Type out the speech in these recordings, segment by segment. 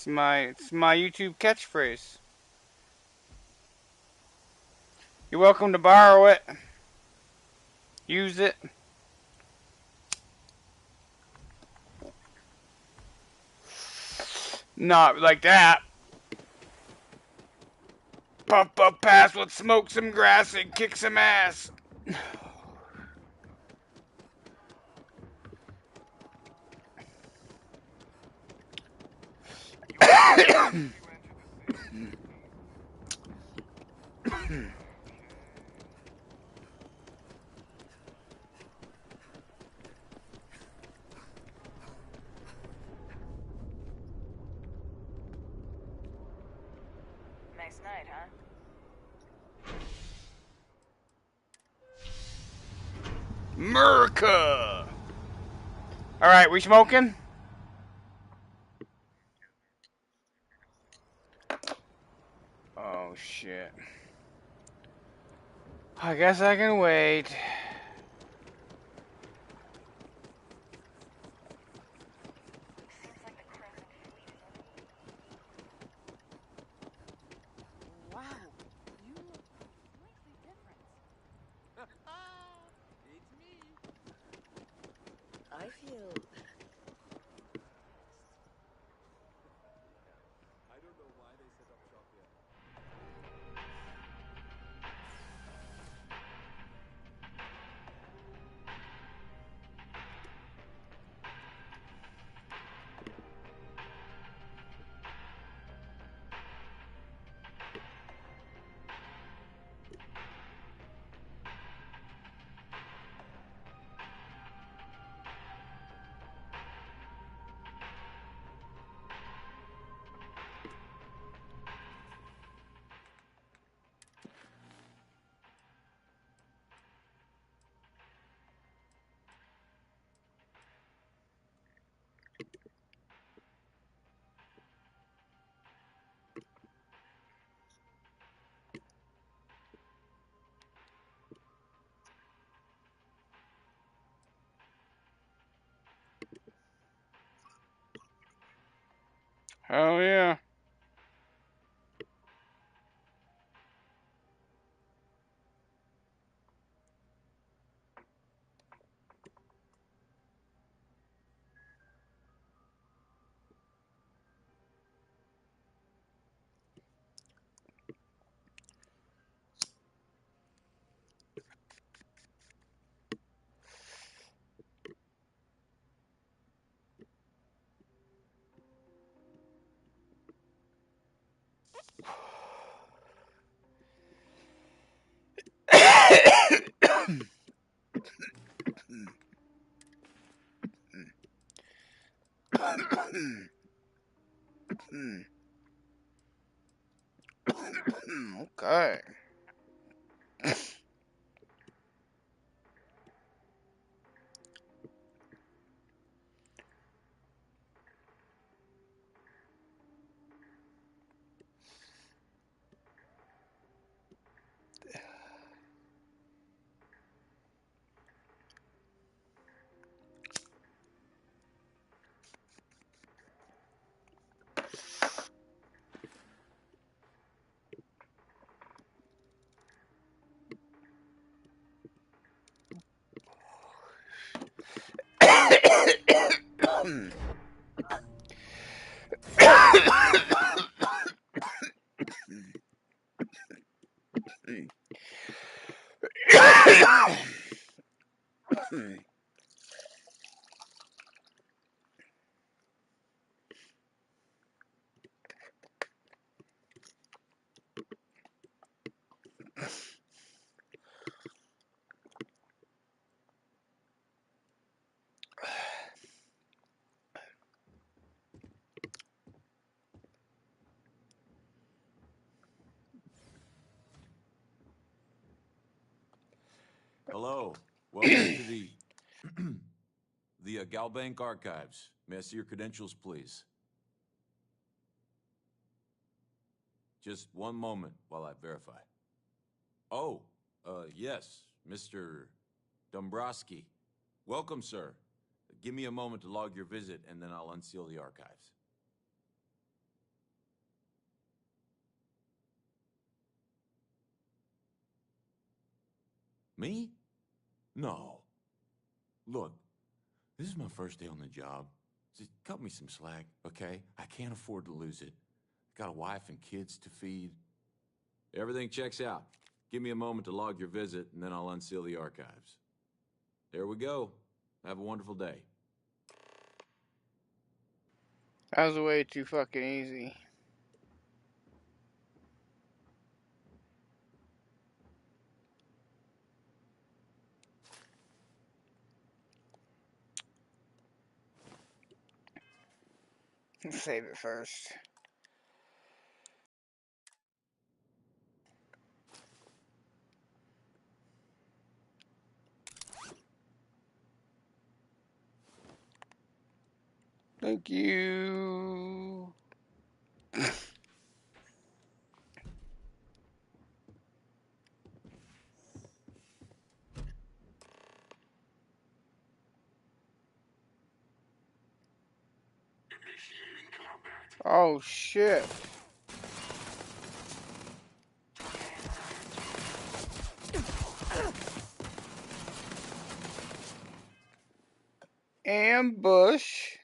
It's my YouTube catchphrase. You're welcome to borrow it. Use it. Not like that. Puff puff pass, let's smoke some grass and kick some ass. Nice night, huh? America. All right, we smoking? Oh shit. I guess I can wait. Seems like the Crimson Fleet is in. Wow, you look completely different. It's me. I feel I don't know why they set up shop here. Hell yeah. Okay. Hello. Welcome to the Galbank Archives. May I see your credentials, please? Just one moment while I verify. Oh, yes, Mr. Dombrowski. Welcome, sir. Give me a moment to log your visit, and then I'll unseal the archives. Me? No. Look, this is my first day on the job. Just cut me some slack, okay? I can't afford to lose it. Got a wife and kids to feed. Everything checks out. Give me a moment to log your visit, and then I'll unseal the archives. There we go. Have a wonderful day. That was way too fucking easy. Let's save it first. Thank you. Oh shit. Ambush.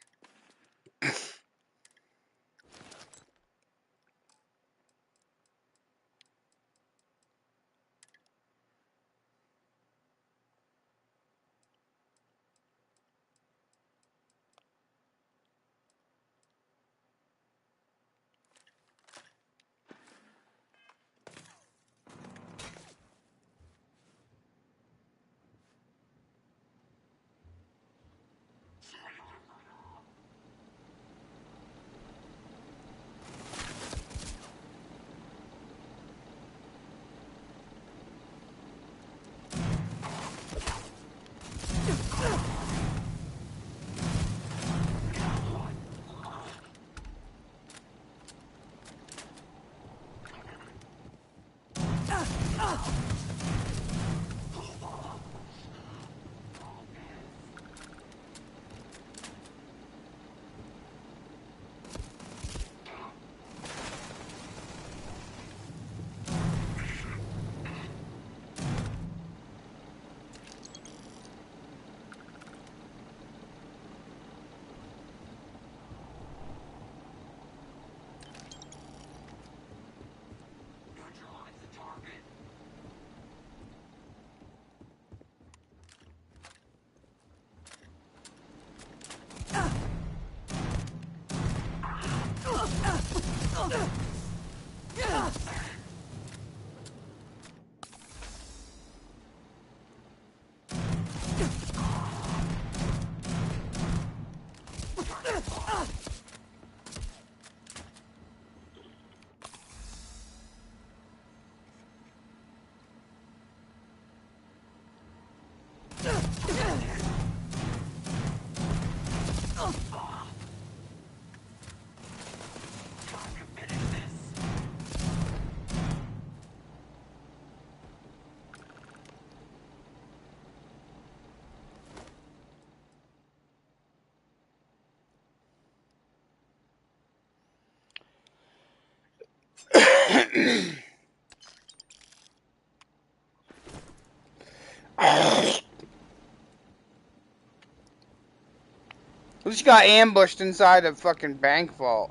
We just got ambushed inside a fucking bank vault.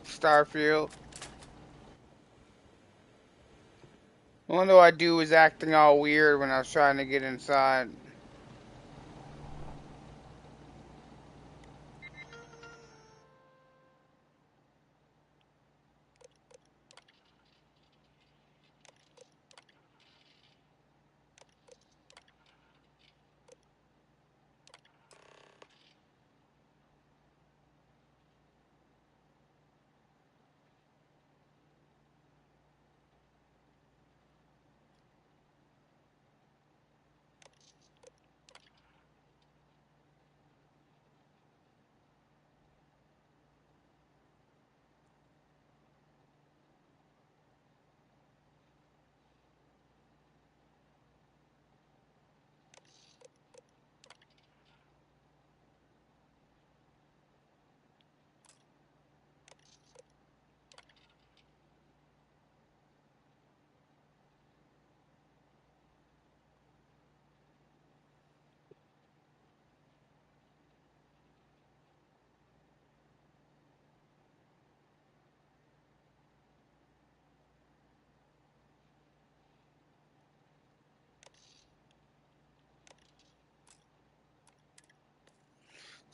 Starfield. The one though I do was acting all weird when I was trying to get inside.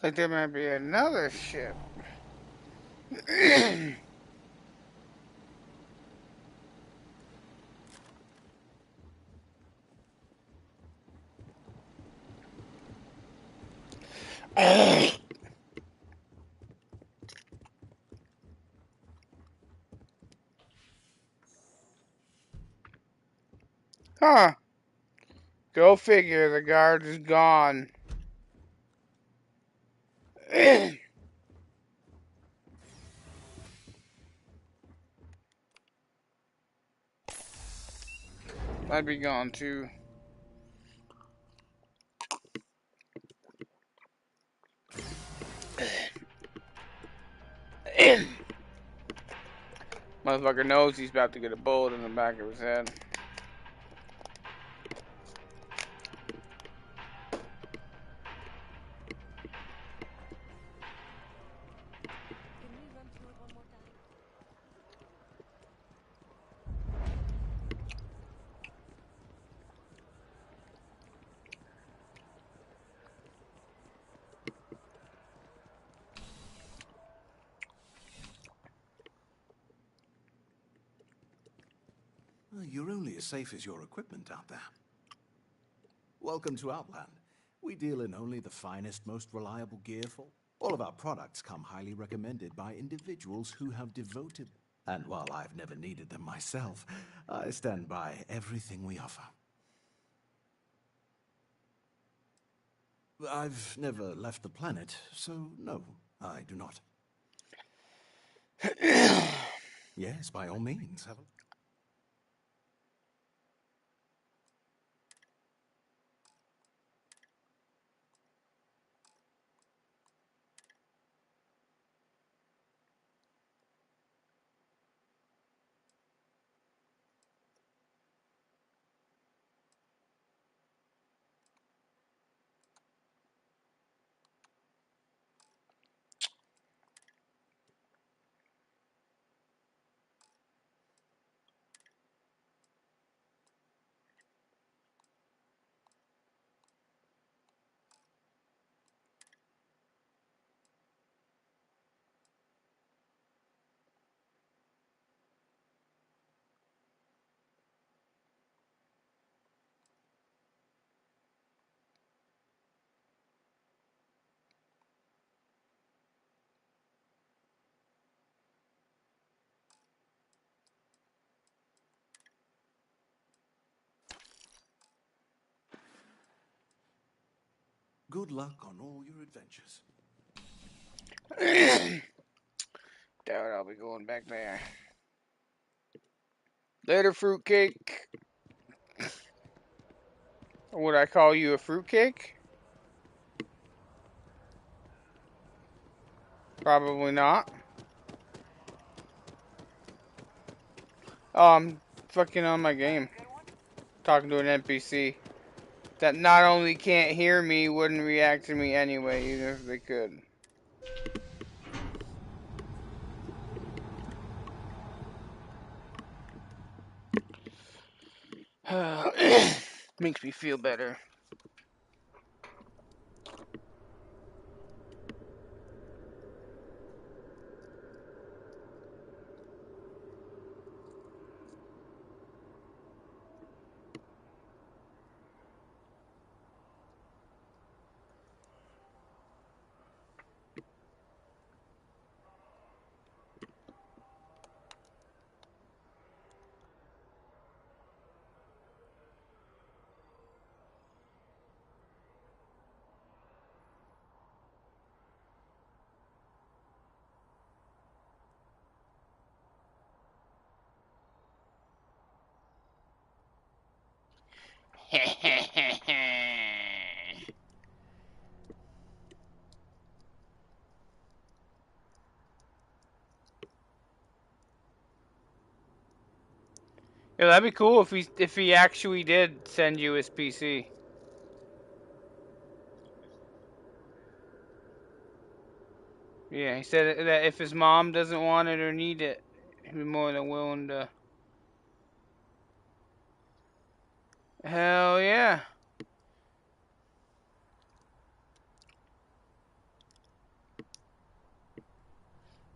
Like there might be another ship. Huh. Go figure, the guard is gone. I'd be gone too. Motherfucker knows he's about to get a bullet in the back of his head. Can we run through it one more time? You're only as safe as your equipment out there. Welcome to Outland. We deal in only the finest, most reliable gear for. All of our products come highly recommended by individuals who have devoted. And while I've never needed them myself, I stand by everything we offer. I've never left the planet, so no, I do not. Yes, by all means. Have a... Good luck on all your adventures. Doubt I'll be going back there. Later, fruitcake. Would I call you a fruitcake? Probably not. Oh, I'm fucking on my game. Talking to an NPC that not only can't hear me, wouldn't react to me anyway, even if they could. Makes me feel better. Yeah, that'd be cool if he actually did send you his PC. Yeah, he said that if his mom doesn't want it or need it, he'd be more than willing to. Hell yeah.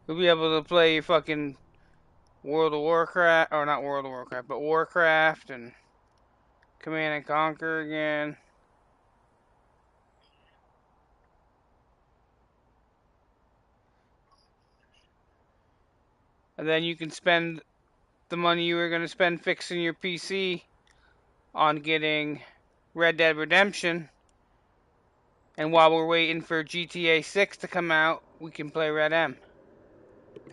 You'll be able to play fucking World of Warcraft, or not World of Warcraft, but Warcraft and Command and Conquer again. And then you can spend the money you were going to spend fixing your PC on getting Red Dead Redemption. And while we're waiting for GTA 6 to come out, we can play Red M.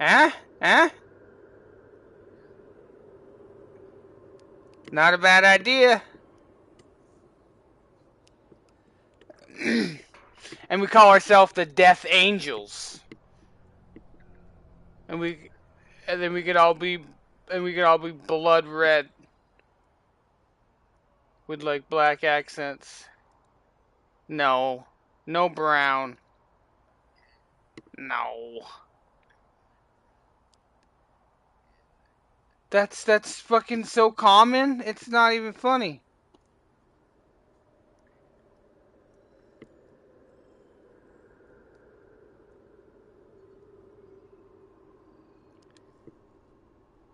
Huh? Huh? Not a bad idea. And we call ourselves the Death Angels. And then we could all be blood red with like black accents. No. No brown. No. That's fucking so common. It's not even funny.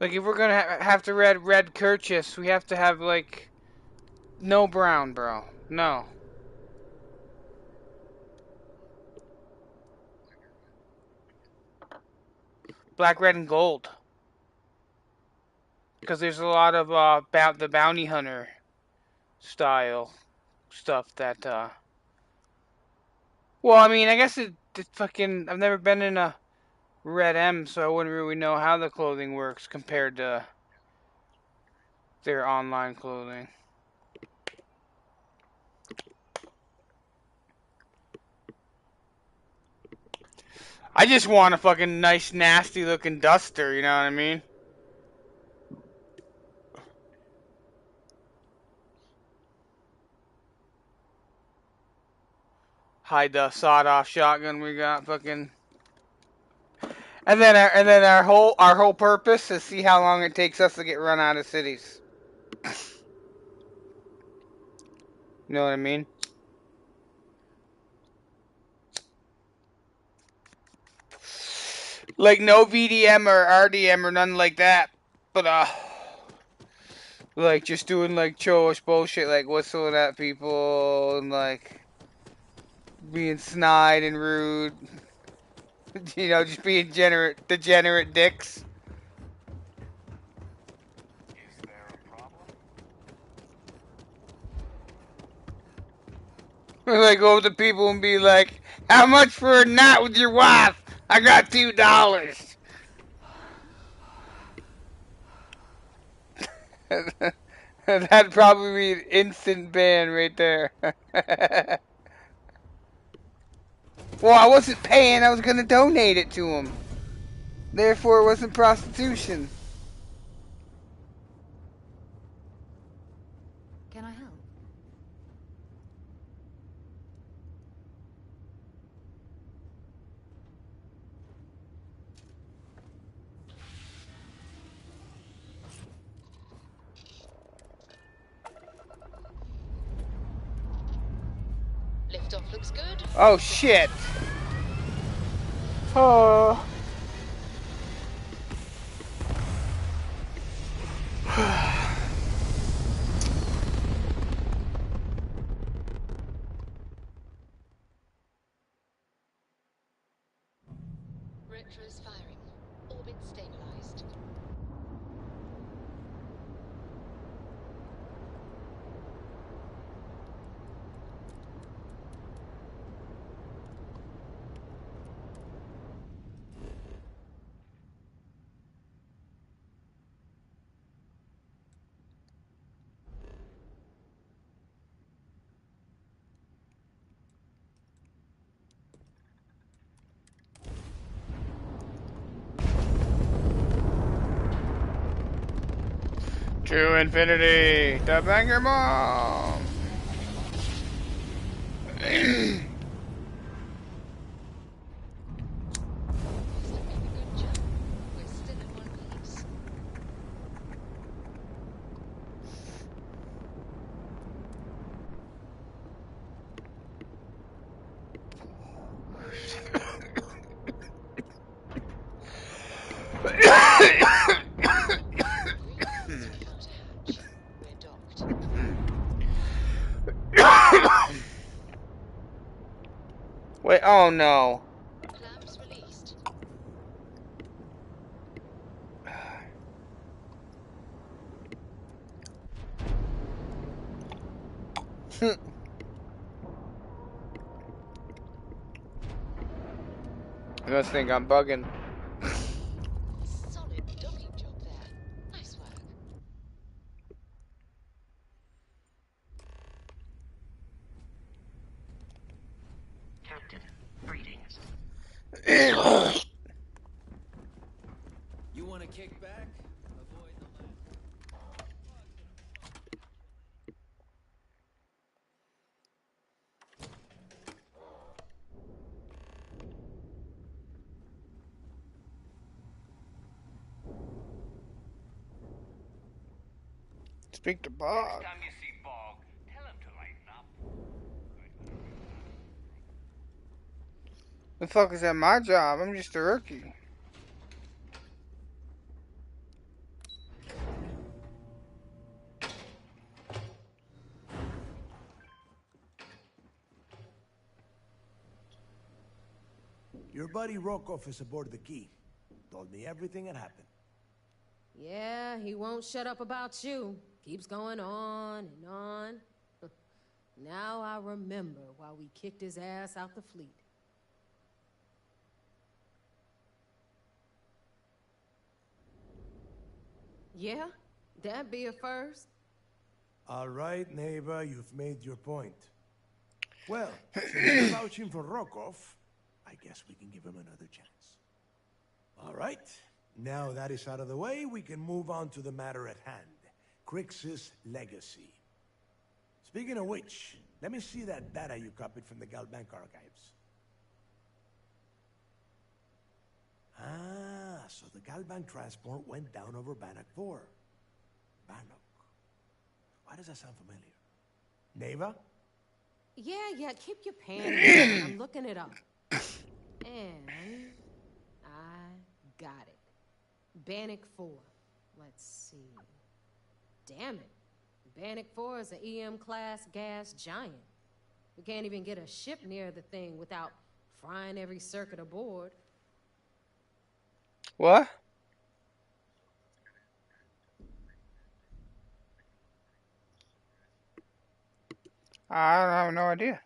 Like if we're gonna have to read red kerchiefs, we have to have like no brown, bro. No. Black, red, and gold. Because there's a lot of the bounty hunter style stuff that well, I mean, I guess it fucking I've never been in a Red M, so I wouldn't really know how the clothing works compared to their online clothing. I just want a fucking nice, nasty looking duster, you know what I mean? Hide the sawed-off shotgun we got, fucking. And then our whole purpose is see how long it takes us to get run out of cities. You know what I mean? Like no VDM or RDM or nothing like that. But like just doing like churlish bullshit, like whistling at people and like being snide and rude. You know, just being degenerate dicks. Is there a problem? Like go to people and be like, "How much for a night with your wife? I got $2." That'd probably be an instant ban right there. Well, I wasn't paying. I was gonna donate it to him. Therefore, it wasn't prostitution. Can I help? Liftoff looks good. Oh shit. Oh. Retro's firing. Orbit stabilized. To infinity. The banger bomb. Looks like we have a good job. We're still in one piece. Wait, oh no. Clamps released. I must think I'm bugging. Solid docking job there. Nice work. Captain, greetings. You want to kick back? Avoid the land. Speak to Next Bob. time you see Bog, tell him to lighten up. The fuck is that my job? I'm just a rookie. Your buddy Rokov is aboard the Key. Told me everything that happened. Yeah, he won't shut up about you. Keeps going on and on. Now I remember why we kicked his ass out the fleet. Yeah, that'd be a first. All right, neighbor, you've made your point. Well, since you're vouching for Rokov, I guess we can give him another chance. All right, now that is out of the way, we can move on to the matter at hand. Crix's legacy. Speaking of which, let me see that data you copied from the Galbank archives. Ah, so the Galbank transport went down over Bannock 4. Bannock. Why does that sound familiar? Neva? Yeah, keep your panties on. I'm looking it up. And I got it. Bannock 4. Let's see. Damn it. Bannock 4 is an EM-class gas giant. We can't even get a ship near the thing without frying every circuit aboard. What? I have no idea.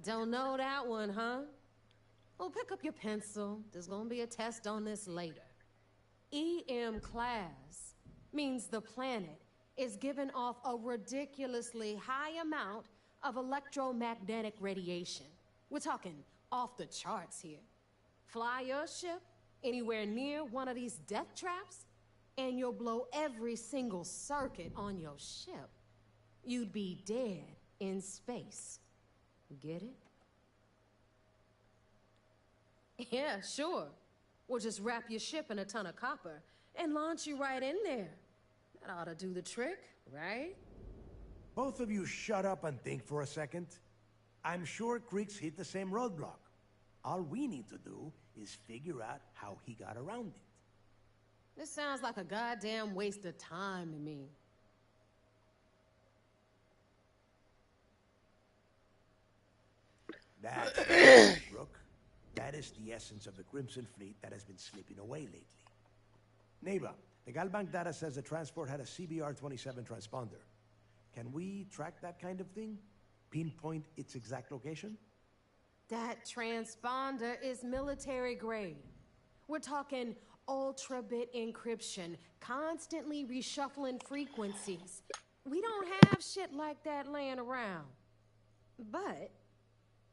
Don't know that one, huh? Well, pick up your pencil. There's gonna be a test on this later. EM class means the planet is giving off a ridiculously high amount of electromagnetic radiation. We're talking off the charts here. Fly your ship anywhere near one of these death traps, and you'll blow every single circuit on your ship. You'd be dead in space. Get it? Yeah, sure. We'll just wrap your ship in a ton of copper and launch you right in there. That ought to do the trick, right? Both of you shut up and think for a second. I'm sure Creeks hit the same roadblock. All we need to do is figure out how he got around it. This sounds like a goddamn waste of time to me. That's right, Rook. That is the essence of the Crimson Fleet that has been slipping away lately. Neighbor, the Galbank data says the transport had a CBR-27 transponder. Can we track that kind of thing? Pinpoint its exact location? That transponder is military grade. We're talking ultra-bit encryption, constantly reshuffling frequencies. We don't have shit like that laying around. But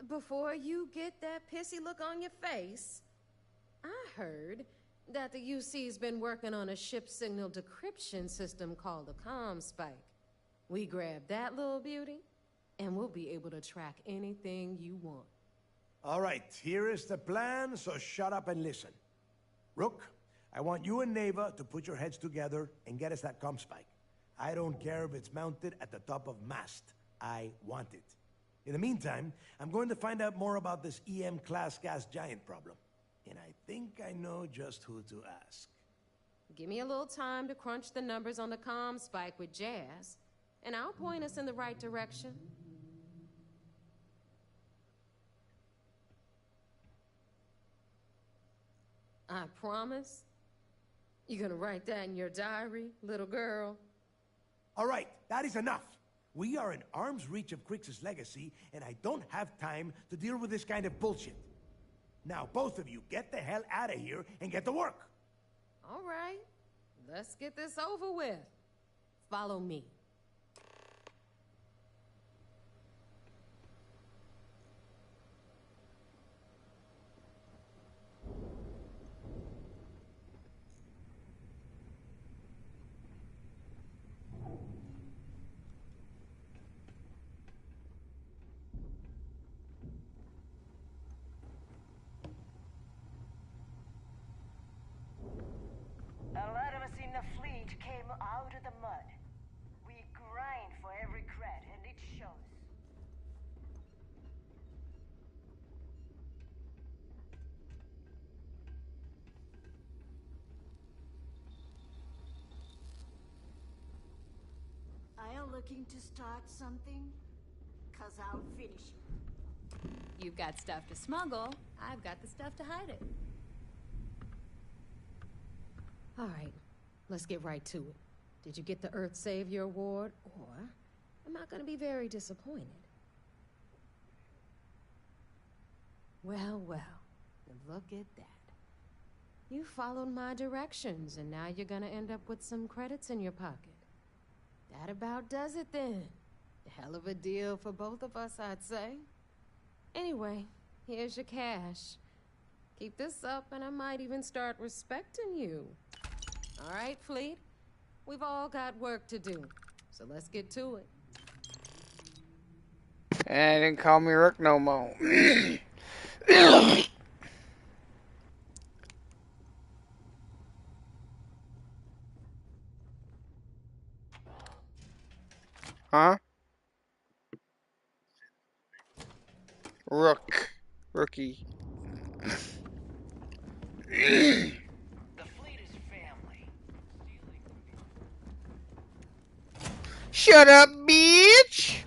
before you get that pissy look on your face, I heard that the UC's been working on a ship signal decryption system called a comm spike. We grab that little beauty, and we'll be able to track anything you want. All right, here is the plan, so shut up and listen. Rook, I want you and Neva to put your heads together and get us that comm spike. I don't care if it's mounted at the top of mast. I want it. In the meantime, I'm going to find out more about this EM-class gas giant problem. And I think I know just who to ask. Give me a little time to crunch the numbers on the comm spike with Jazz, and I'll point us in the right direction. I promise. You gonna write that in your diary, little girl? All right, that is enough. We are in arm's reach of Crix's legacy, and I don't have time to deal with this kind of bullshit. Now, both of you, get the hell out of here and get to work. All right, let's get this over with. Follow me. A lot of us in the fleet came out of the mud. We grind for every cred, and it shows. Are you looking to start something? 'Cause I'll finish it. You've got stuff to smuggle. I've got the stuff to hide it. All right, let's get right to it. Did you get the Earth Savior Award, or am I gonna be very disappointed? Well, well, look at that. You followed my directions, and now you're gonna end up with some credits in your pocket. That about does it then. Hell of a deal for both of us, I'd say. Anyway, here's your cash. Keep this up, and I might even start respecting you. All right, Fleet? We've all got work to do, so let's get to it. And didn't call me Rook no more. Huh? Rook. Rookie. The fleet is family. Shut up, bitch!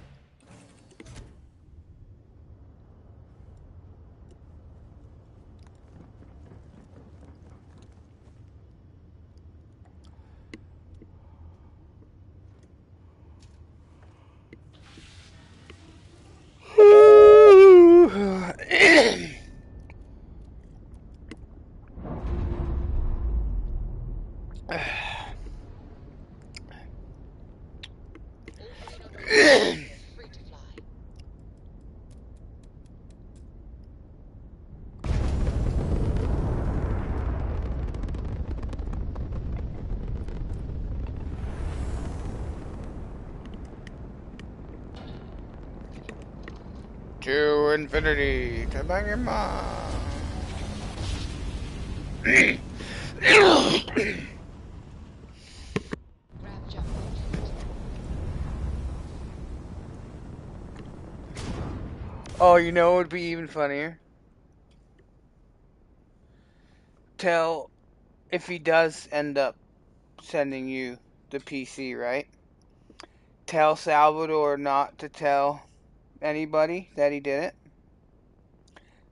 Free to fly. To infinity. To bang your mom. Grab jump. Oh, you know what would be even funnier? Tell if he does end up sending you the PC, right? Tell Salvador not to tell anybody that he did it.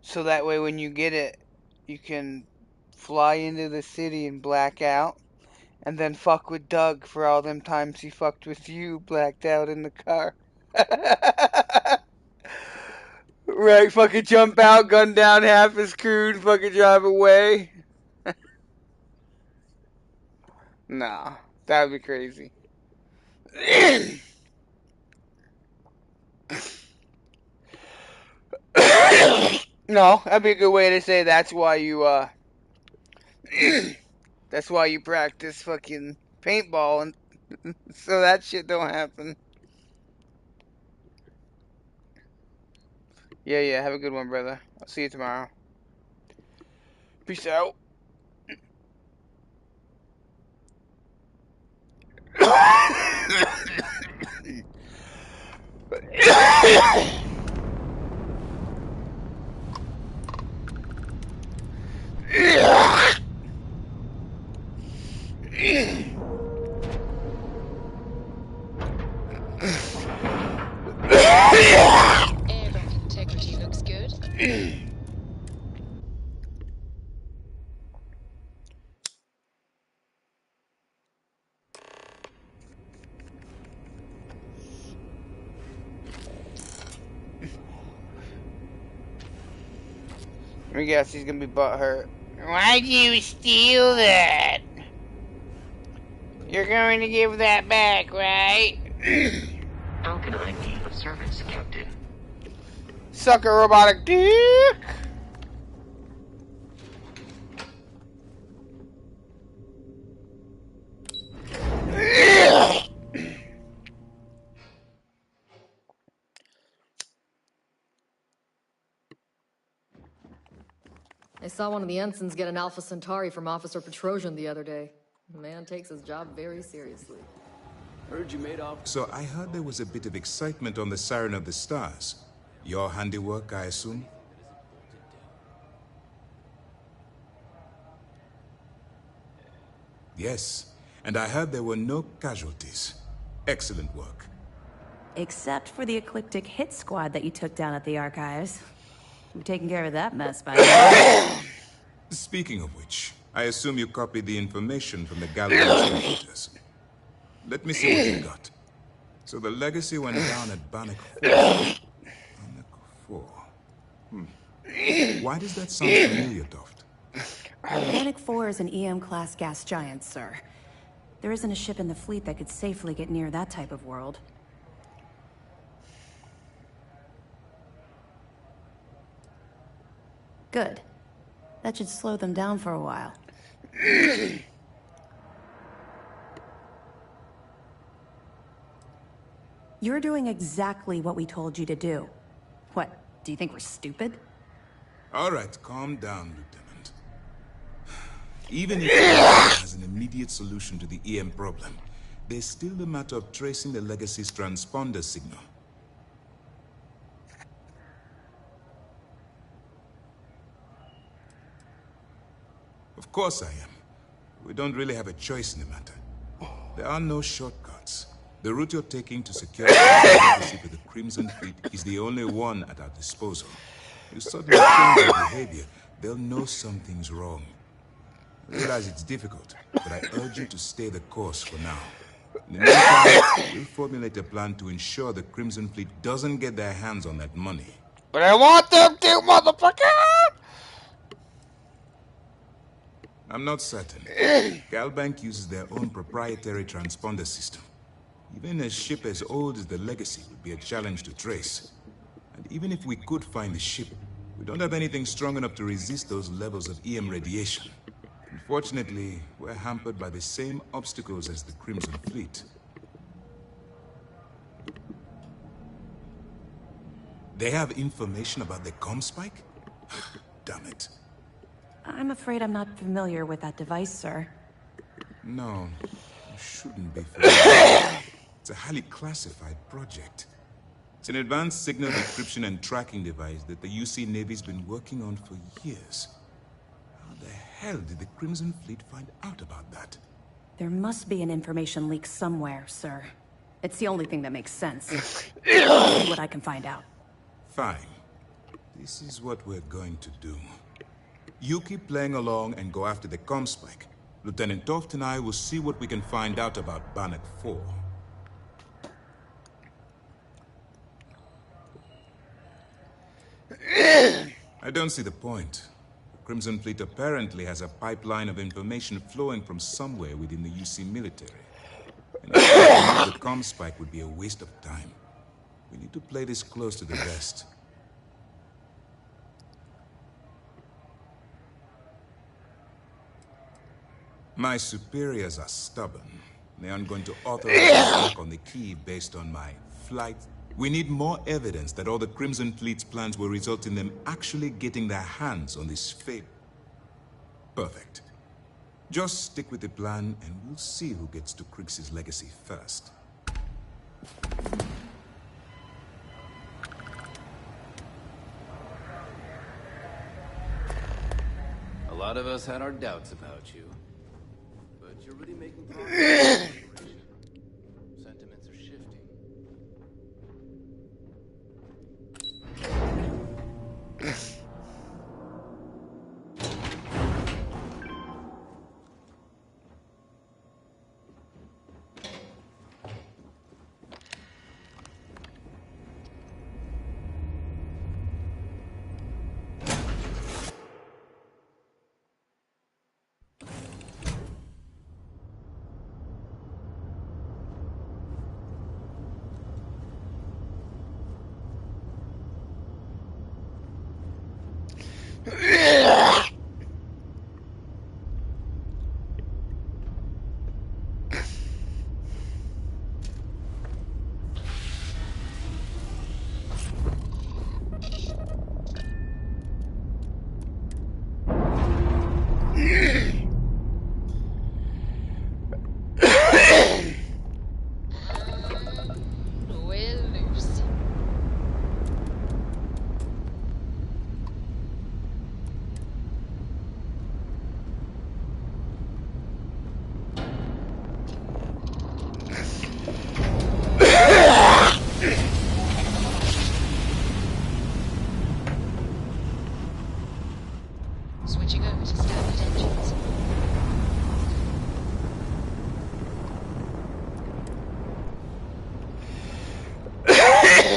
So that way when you get it, you can fly into the city and black out. And then fuck with Doug for all them times he fucked with you blacked out in the car. Right, fucking jump out, gun down, half his crew, and fucking drive away. Nah, that would be crazy. No, that'd be a good way to say that's why you, that's why you practice fucking paintball, and so that shit don't happen. Yeah, yeah, have a good one, brother. I'll see you tomorrow. Peace out. Let me guess, he's gonna be butthurt. Why'd you steal that? You're going to give that back, right? How can I be of service, Captain? Sucker robotic dick! I saw one of the ensigns get an Alpha Centauri from Officer Petrosian the other day. The man takes his job very seriously. Heard you made off. So I heard there was a bit of excitement on the Siren of the Stars. Your handiwork, I assume? Yes, and I heard there were no casualties. Excellent work. Except for the eclectic hit squad that you took down at the archives. We've taken care of that mess by now. Speaking of which, I assume you copied the information from the Galvan's computers. Let me see what you got. So the legacy went down at Bannock 4. Bannock 4. Why does that sound familiar, Toft? Bannock 4 is an EM-class gas giant, sir. There isn't a ship in the fleet that could safely get near that type of world. Good. That should slow them down for a while. You're doing exactly what we told you to do. What, do you think we're stupid? All right, calm down, Lieutenant. Even if it has an immediate solution to the EM problem, there's still the matter of tracing the Legacy's transponder signal. Of course I am. We don't really have a choice in the matter. There are no shortcuts. The route you're taking to secure the legacy for the Crimson Fleet is the only one at our disposal. You suddenly change your behavior, they'll know something's wrong. I realize it's difficult, but I urge you to stay the course for now. In the meantime, we'll formulate a plan to ensure the Crimson Fleet doesn't get their hands on that money. But I want them to, motherfucker! I'm not certain. Galbank uses their own proprietary transponder system. Even a ship as old as the Legacy would be a challenge to trace. And even if we could find the ship, we don't have anything strong enough to resist those levels of EM radiation. Unfortunately, we're hampered by the same obstacles as the Crimson Fleet. They have information about the comm spike? Damn it. I'm afraid I'm not familiar with that device, sir. No, you shouldn't be familiar. It's a highly classified project. It's an advanced signal encryption and tracking device that the UC Navy's been working on for years. How the hell did the Crimson Fleet find out about that? There must be an information leak somewhere, sir. It's the only thing that makes sense. See what I can find out. Fine. This is what we're going to do. You keep playing along and go after the comm spike. Lieutenant Toft and I will see what we can find out about Bannock 4. I don't see the point. The Crimson Fleet apparently has a pipeline of information flowing from somewhere within the UC military. And I think the comm spike would be a waste of time. We need to play this close to the vest. My superiors are stubborn. They aren't going to authorize a work on the key based on my flight. We need more evidence that all the Crimson Fleet's plans will result in them actually getting their hands on this fate. Perfect. Just stick with the plan and we'll see who gets to Krix's legacy first. A lot of us had our doubts about you. But you're really making progress. Sentiments are shifting.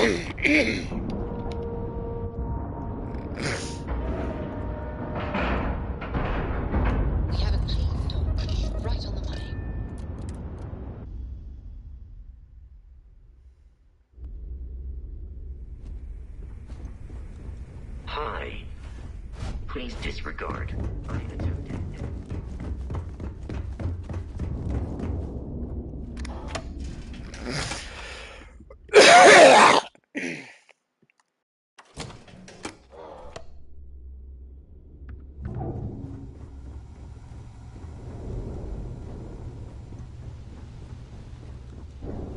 We have a clean dock, right on the money. Hi. Please disregard. I attempted.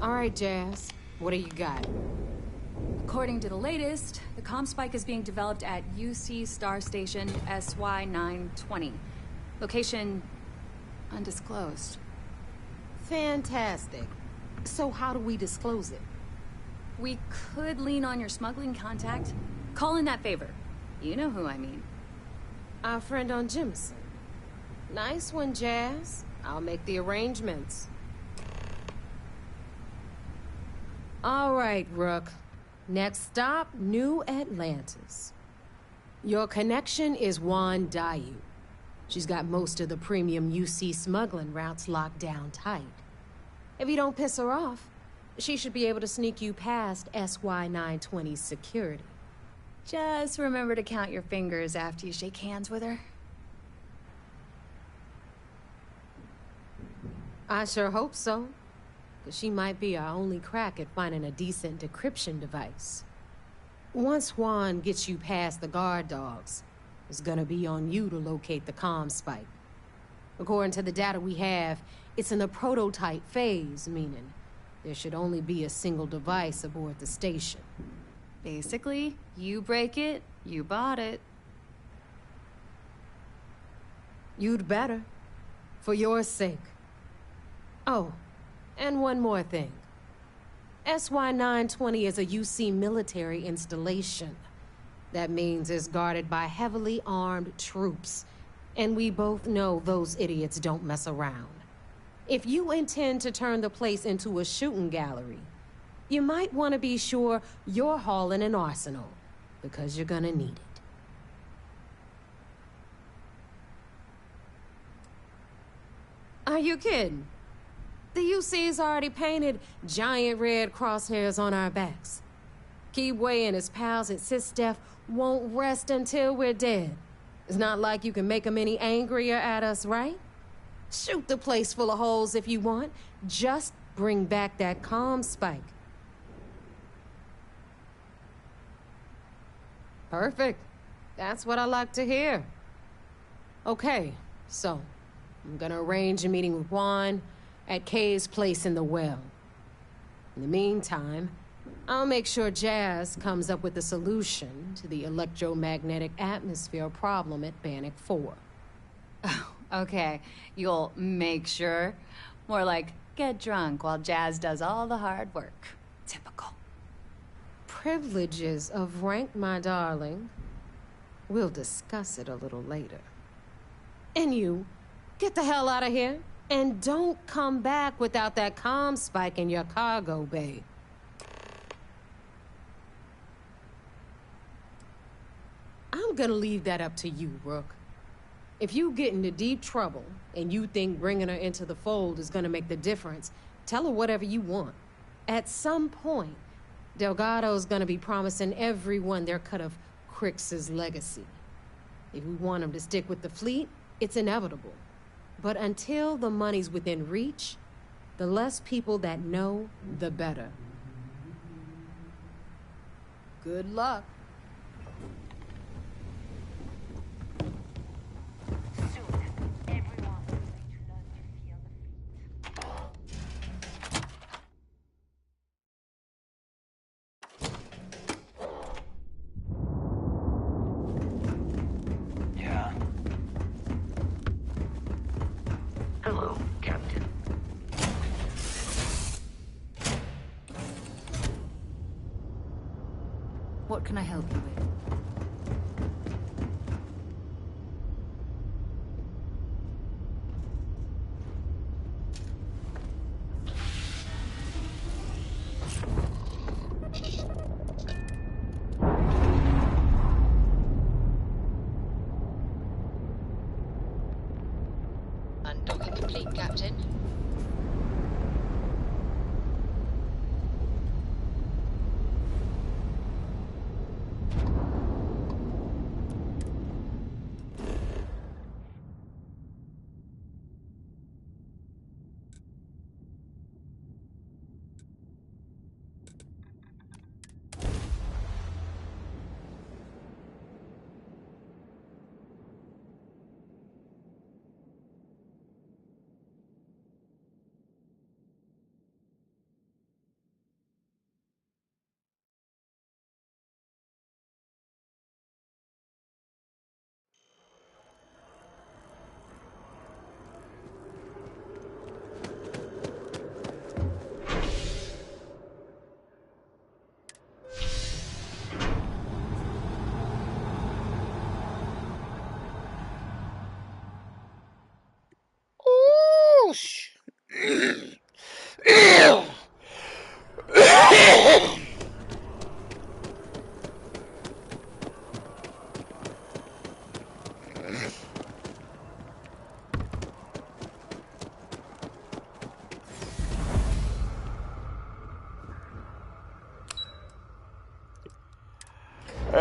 All right, Jazz. What do you got? According to the latest, the comm spike is being developed at UC Star Station SY-920. Location undisclosed. Fantastic. So how do we disclose it? We could lean on your smuggling contact. Call in that favor. You know who I mean. Our friend on Jimison. Nice one, Jazz. I'll make the arrangements. All right, Rook. Next stop, New Atlantis. Your connection is Juan Dayu. She's got most of the premium UC smuggling routes locked down tight. If you don't piss her off, she should be able to sneak you past SY-920's security. Just remember to count your fingers after you shake hands with her. I sure hope so. Because she might be our only crack at finding a decent decryption device. Once Juan gets you past the guard dogs, it's gonna be on you to locate the comm spike. According to the data we have, it's in the prototype phase, meaning there should only be a single device aboard the station. Basically, you break it, you bought it. You'd better. For your sake. Oh, and one more thing. SY-920 is a UC military installation. That means it's guarded by heavily armed troops. And we both know those idiots don't mess around. If you intend to turn the place into a shooting gallery, you might want to be sure you're hauling an arsenal, because you're gonna need it. Are you kidding? The UC's already painted giant red crosshairs on our backs. Keyway and his pals at SysDef won't rest until we're dead. It's not like you can make them any angrier at us, right? Shoot the place full of holes if you want. Just bring back that comm spike. Perfect. That's what I like to hear. Okay, so I'm gonna arrange a meeting with Juan at Kay's place in the well. In the meantime, I'll make sure Jazz comes up with a solution to the electromagnetic atmosphere problem at Bannock 4. Oh, okay. You'll make sure. More like, get drunk while Jazz does all the hard work. Typical. Privileges of rank, my darling. We'll discuss it a little later. And you, get the hell out of here. And don't come back without that comm spike in your cargo bay. I'm gonna leave that up to you, Rook. If you get into deep trouble and you think bringing her into the fold is gonna make the difference, tell her whatever you want. At some point, Delgado's gonna be promising everyone their cut of Crix's legacy. If we want him to stick with the fleet, it's inevitable. But until the money's within reach, the less people that know, the better. Good luck. Hello, Captain. What can I help you with?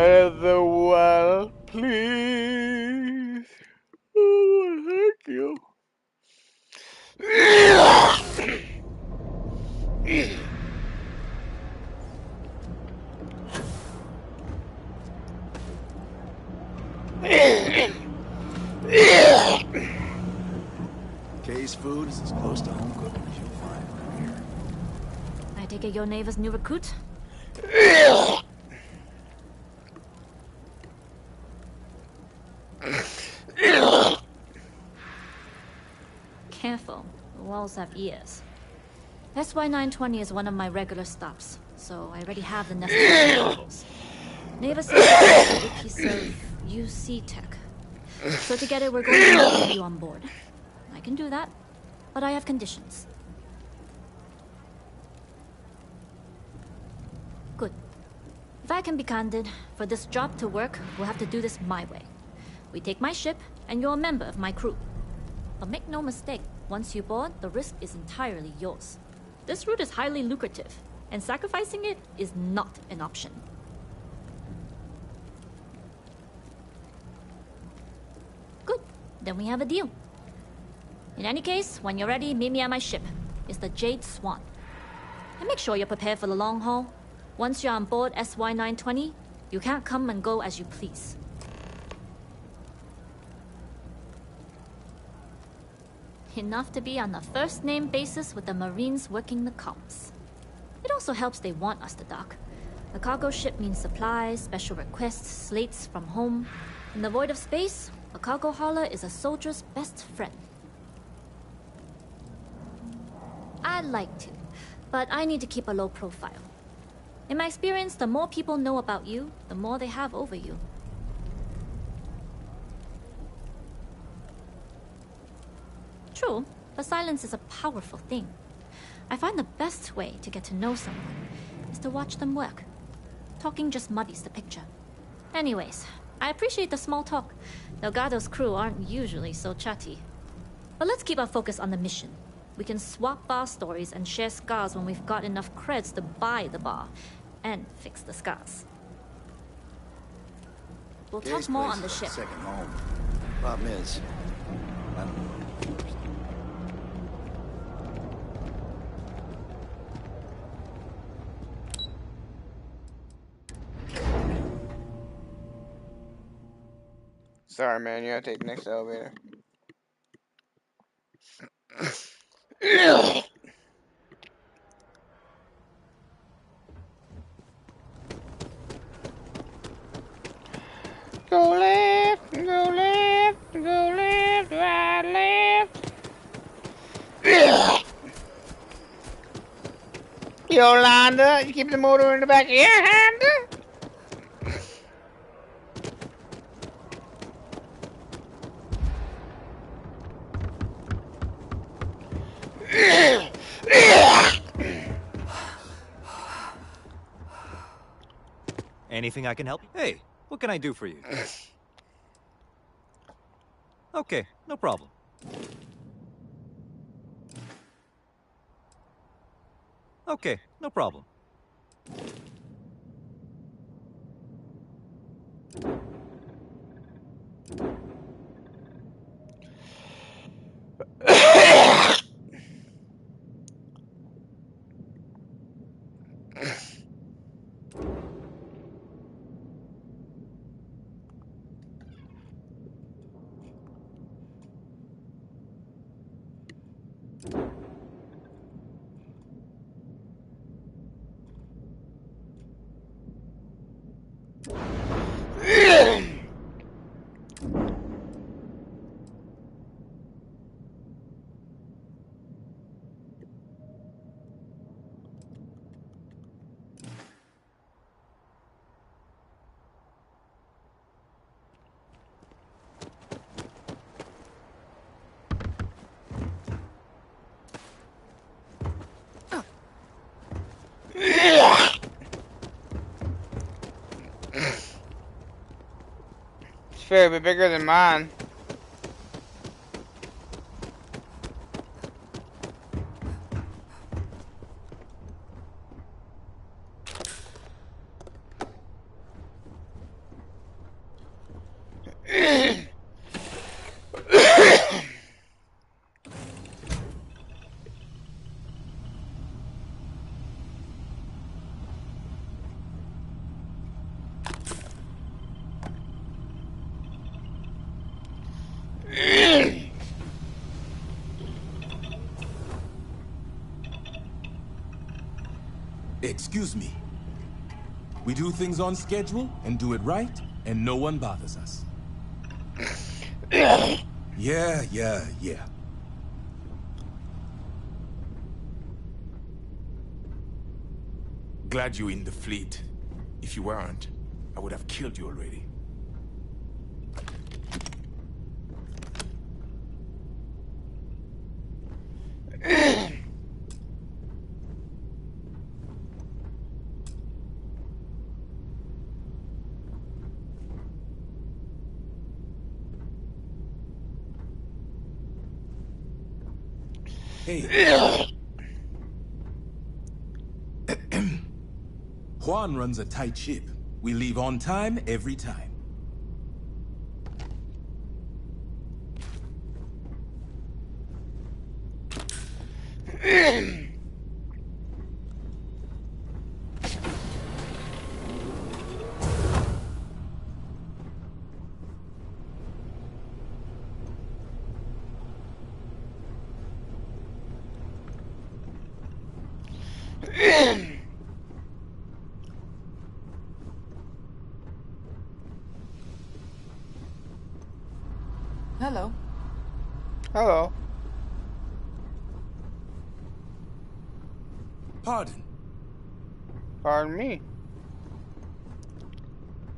Another well, please. Oh, thank you. Kay's food is as close to home cooking as you'll find around here. I take it your neighbor's new recruit? Careful, the walls have ears. SY-920 is one of my regular stops, so I already have the necessary tools. Neighbor says it's a piece of UC tech. So together we're going to get you on board. I can do that, but I have conditions. Good. If I can be candid, for this job to work, we'll have to do this my way. We take my ship, and you're a member of my crew. But make no mistake, once you board, the risk is entirely yours. This route is highly lucrative, and sacrificing it is not an option. Good. Then we have a deal. In any case, when you're ready, meet me at my ship. It's the Jade Swan. And make sure you're prepared for the long haul. Once you're on board SY-920, you can't come and go as you please. Enough to be on a first-name basis with the Marines working the comms. It also helps they want us to dock. A cargo ship means supplies, special requests, slates from home. In the void of space, a cargo hauler is a soldier's best friend. I'd like to, but I need to keep a low profile. In my experience, the more people know about you, the more they have over you. True, but silence is a powerful thing. I find the best way to get to know someone is to watch them work. Talking just muddies the picture. Anyways, I appreciate the small talk. Delgado's crew aren't usually so chatty. But let's keep our focus on the mission. We can swap bar stories and share scars when we've got enough creds to buy the bar and fix the scars. We'll talk more on the ship. Second home. Problem is, I don't know. Sorry, man. You gotta take the next elevator. Go left, go left, go left, right, left. Yolanda, you keep the motor in the back of your hand? Anything I can help? Hey, what can I do for you? Okay, no problem. Okay, no problem. It's fair, but bigger than mine. Excuse me. We do things on schedule and do it right, and no one bothers us. Yeah. Glad you're in the fleet. If you weren't, I would have killed you already. Hey. Juan runs a tight ship. We leave on time every time. Hello. Hello. Pardon. Pardon me.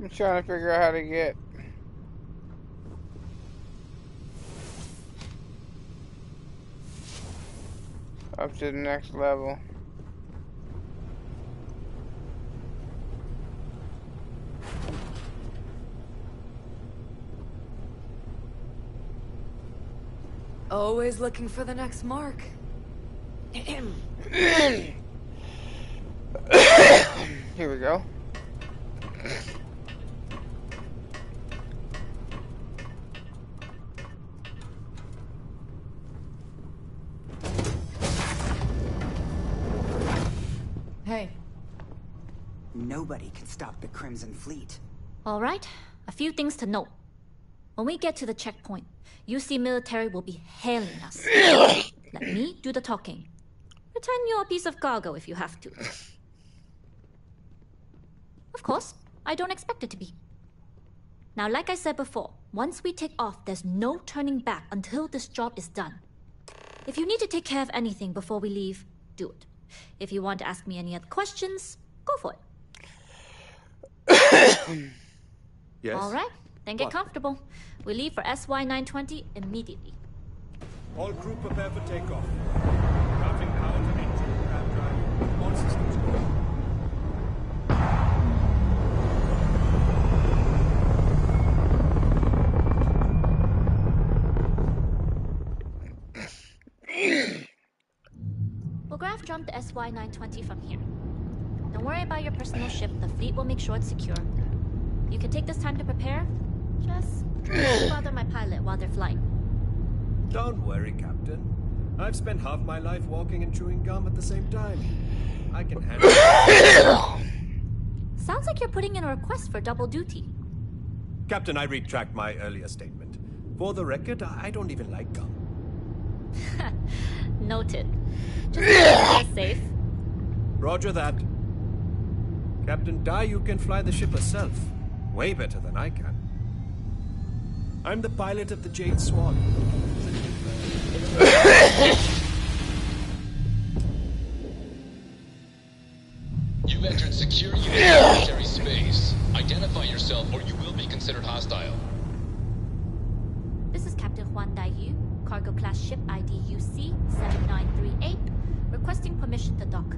I'm trying to figure out how to get up to the next level. Always looking for the next mark. Here we go. Hey. Nobody can stop the Crimson Fleet. All right, a few things to note. When we get to the checkpoint, UC military will be hailing us. Let me do the talking. Pretend you're a piece of cargo if you have to. Of course, I don't expect it to be. Now, like I said before, once we take off, there's no turning back until this job is done. If you need to take care of anything before we leave, do it. If you want to ask me any other questions, go for it. Yes? All right, then get comfortable. We leave for SY-920 immediately. All crew prepare for takeoff. Routing power to engine, cab drive. All systems go. We'll graph jump the SY-920 from here. Don't worry about your personal ship. The fleet will make sure it's secure. You can take this time to prepare. Just don't bother my pilot while they're flying. Don't worry, Captain. I've spent half my life walking and chewing gum at the same time. I can handle it. Sounds like you're putting in a request for double duty. Captain, I retract my earlier statement. For the record, I don't even like gum. Noted. Just keep it safe. Roger that. Captain Dai, you can fly the ship herself. Way better than I can. I'm the pilot of the Jade Swan. You've entered secure military space. Identify yourself or you will be considered hostile. This is Captain Huan Daiyu, cargo class ship ID UC 7938, requesting permission to dock.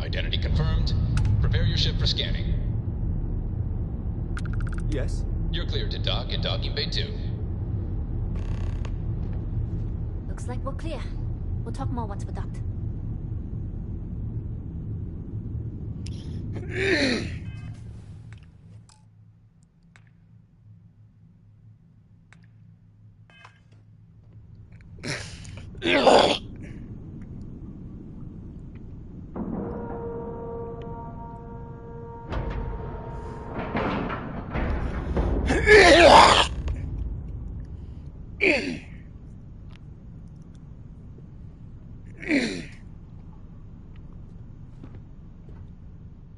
Identity confirmed. Prepare your ship for scanning. Yes? You're cleared to dock in docking bay 2. Looks like we're clear. We'll talk more once we're docked.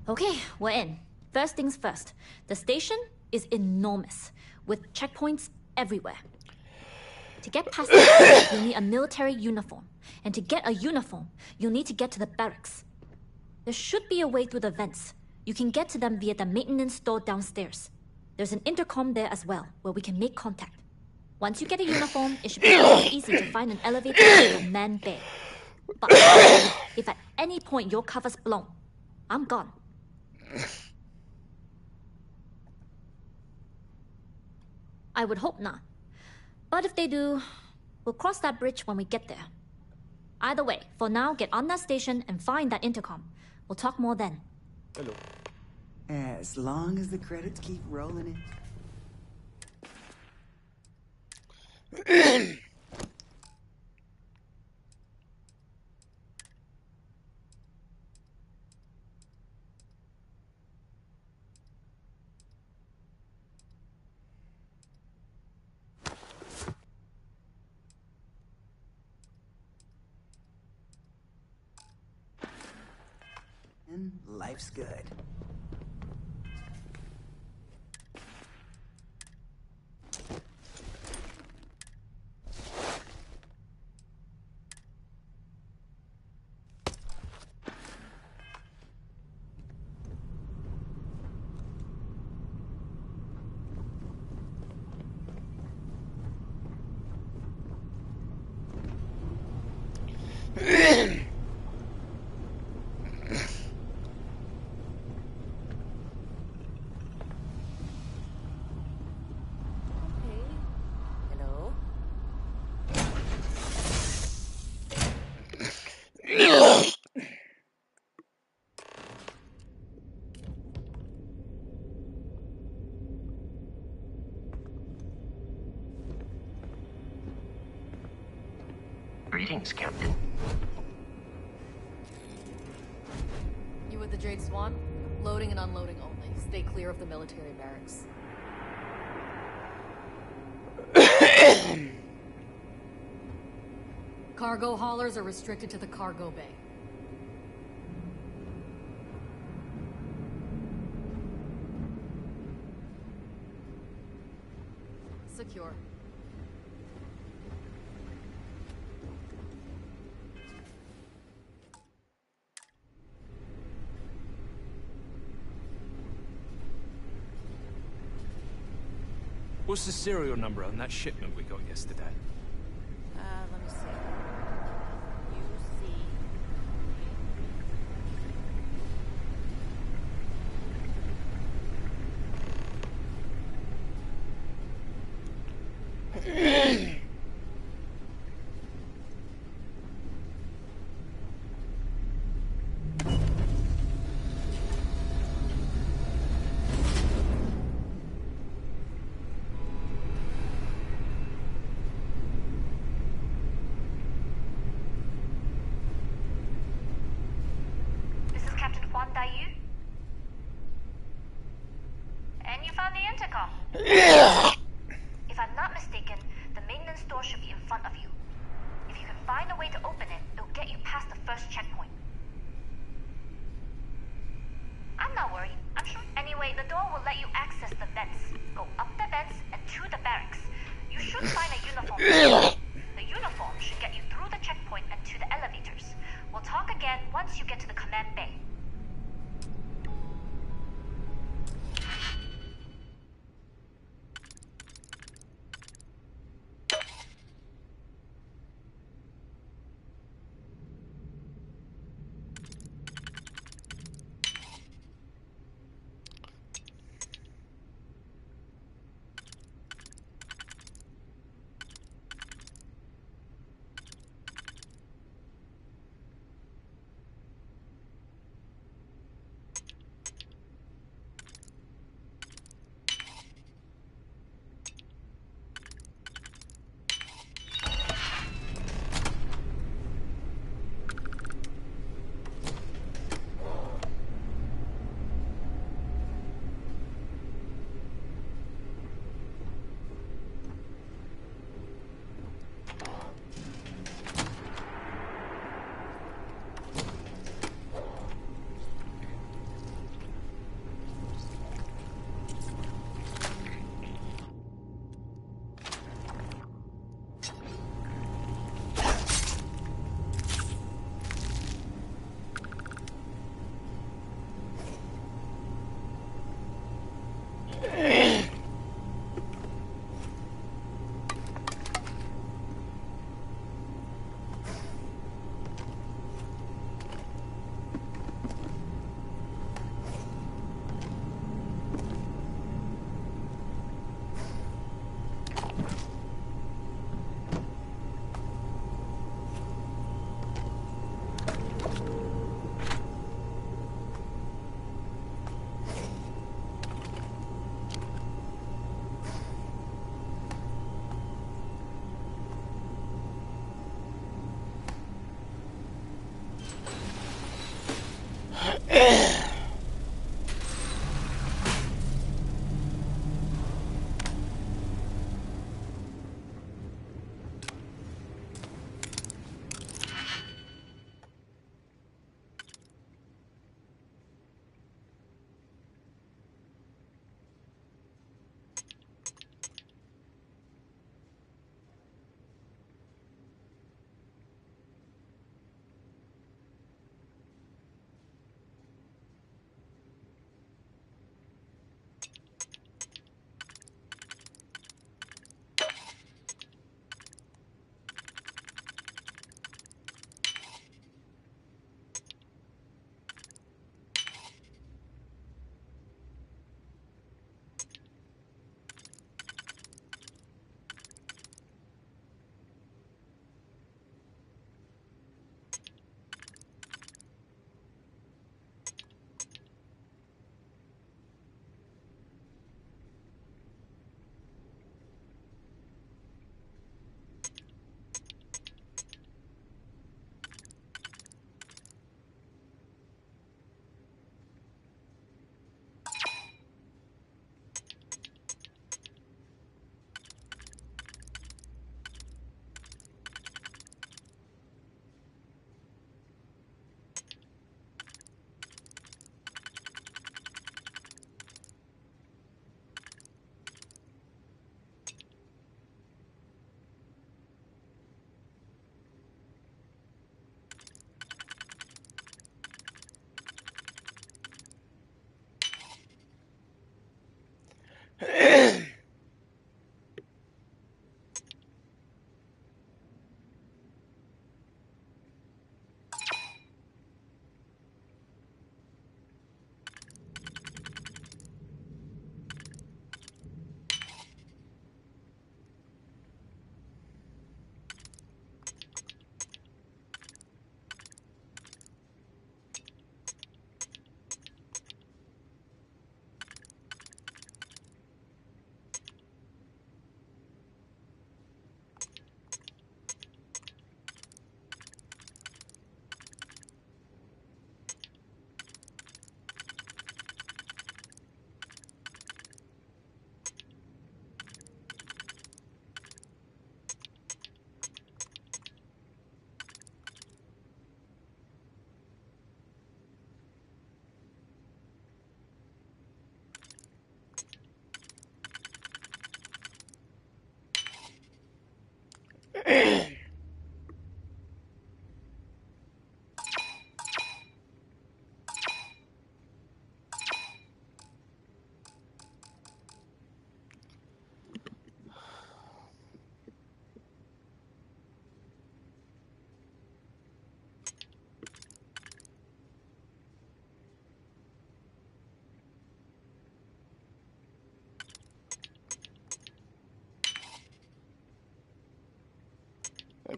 Okay, we're in. First things first. The station is enormous, with checkpoints everywhere. To get past it, you'll need a military uniform. And to get a uniform, you'll need to get to the barracks. There should be a way through the vents. You can get to them via the maintenance store downstairs. There's an intercom there as well, where we can make contact. Once you get a uniform, it should be very easy to find an elevator to the command bay. But if at any point your cover's blown, I'm gone. I would hope not. But if they do, we'll cross that bridge when we get there. Either way, for now, get on that station and find that intercom. We'll talk more then. Hello. As long as the credits keep rolling in. And life's good. Greetings, Captain. You with the Jade Swan? Loading and unloading only. Stay clear of the military barracks. Cargo haulers are restricted to the cargo bay. Secure. What's the serial number on that shipment we got yesterday? Let me see. This is Captain Huan Daiyu. And you found the intercom. If I'm not mistaken, the maintenance door should be in front of you. If you can find a way to open it, it'll get you past the first checkpoint. I'm not worried. I'm sure. Anyway, the door will let you access the vents. Go up the vents and to the barracks. You should find a uniform. The uniform should get you through the checkpoint and to the elevators. We'll talk again once you get to the command bay.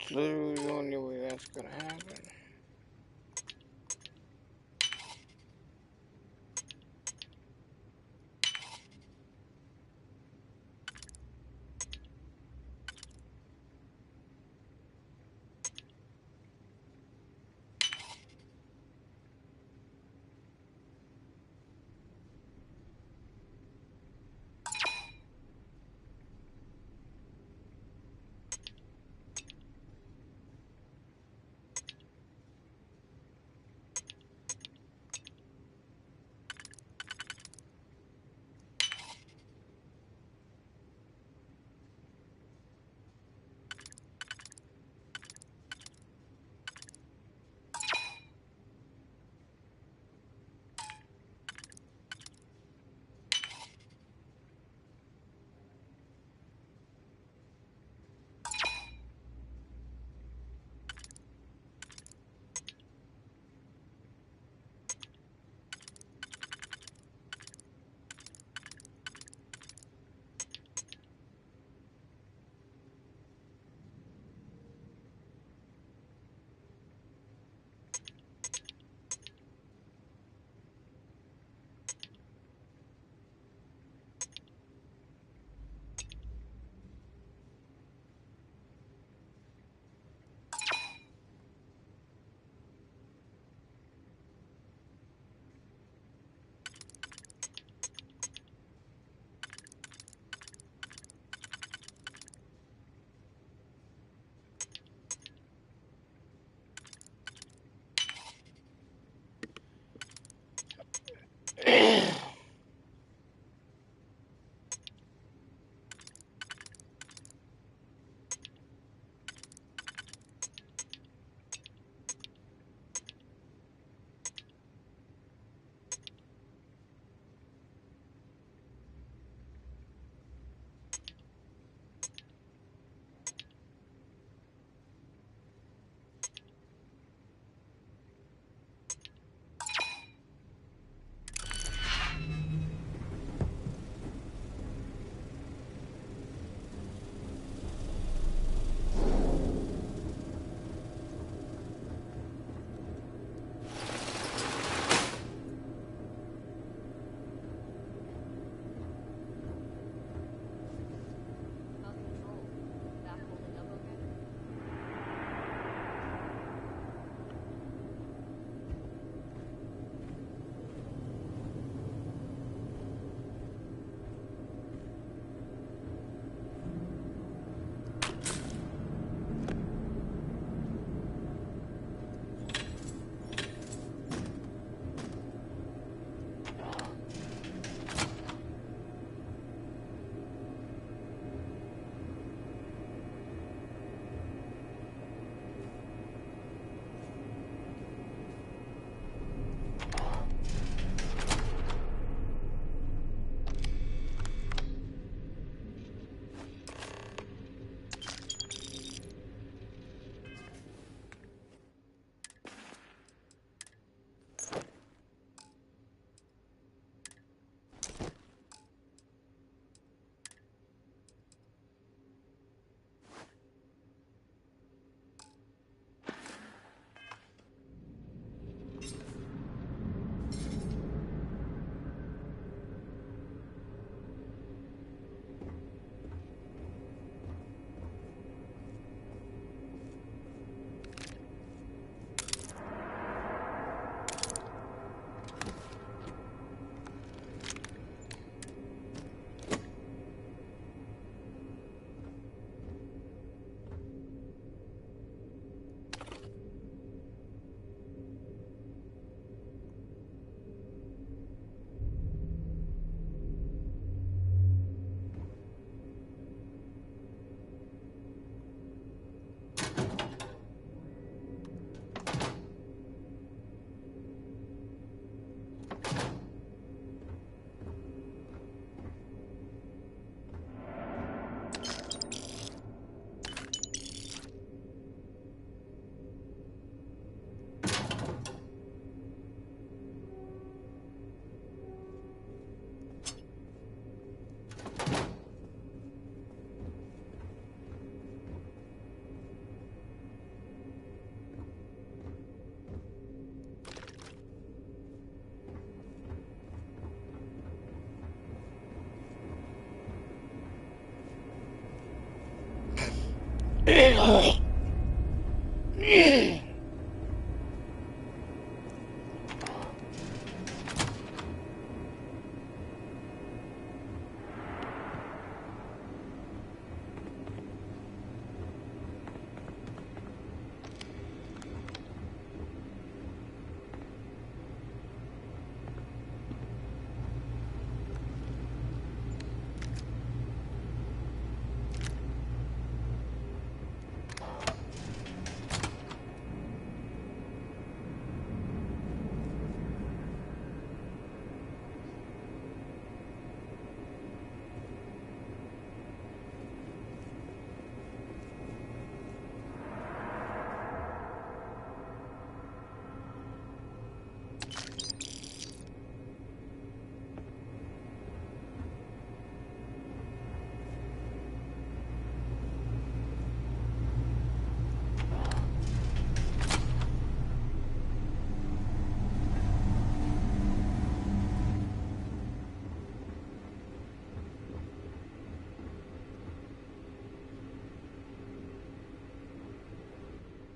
That's literally the only way that's gonna happen.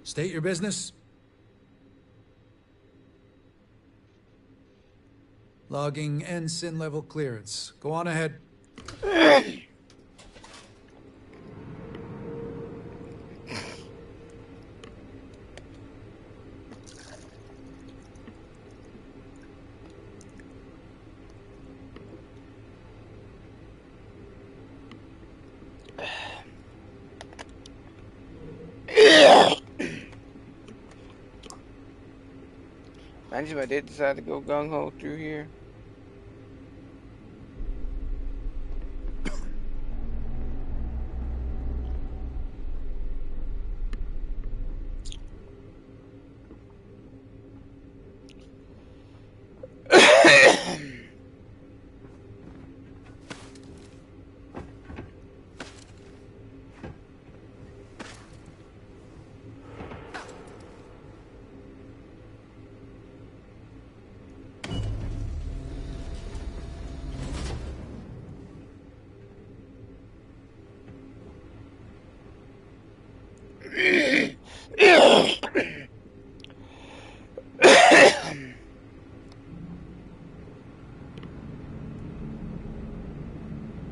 State your business. Logging ensign level clearance. Go on ahead. Imagine if I did decide to go gung-ho through here.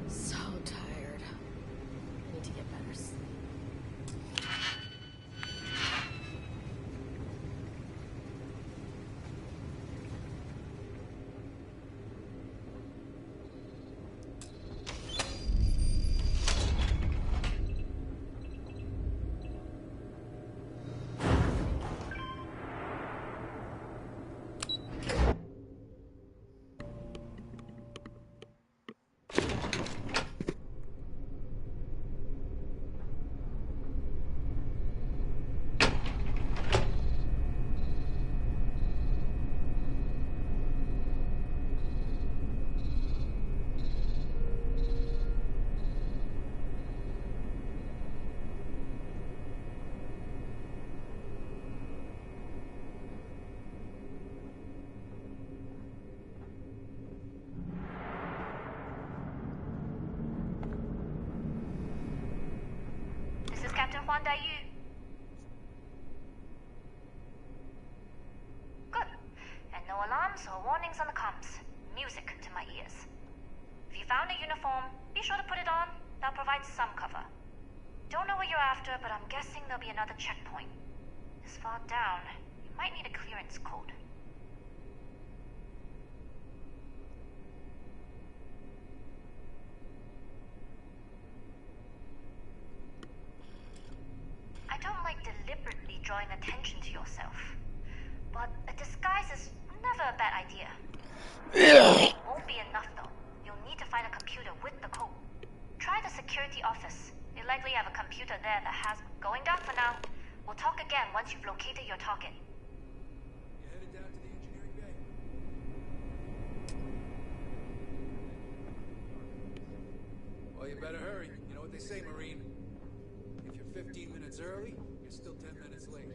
So tired. Need to get better sleep. This is Captain Huan Daiyu. Good. And no alarms or warnings on the comms. Music to my ears. If you found a uniform, be sure to put it on. That'll provide some cover. Don't know what you're after, but I'm guessing there'll be another checkpoint. This far down, you might need a clearance code. I don't like deliberately drawing attention to yourself, but a disguise is never a bad idea. It won't be enough though. You'll need to find a computer with the code. Try the security office. They likely have a computer there that has... Going down for now. We'll talk again once you've located your target. You headed down to the engineering bay? Well, you better hurry. You know what they say, Marine. If you're 15 minutes early, you're still 10 minutes late.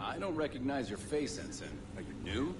I don't recognize your face, Ensign. Are you new?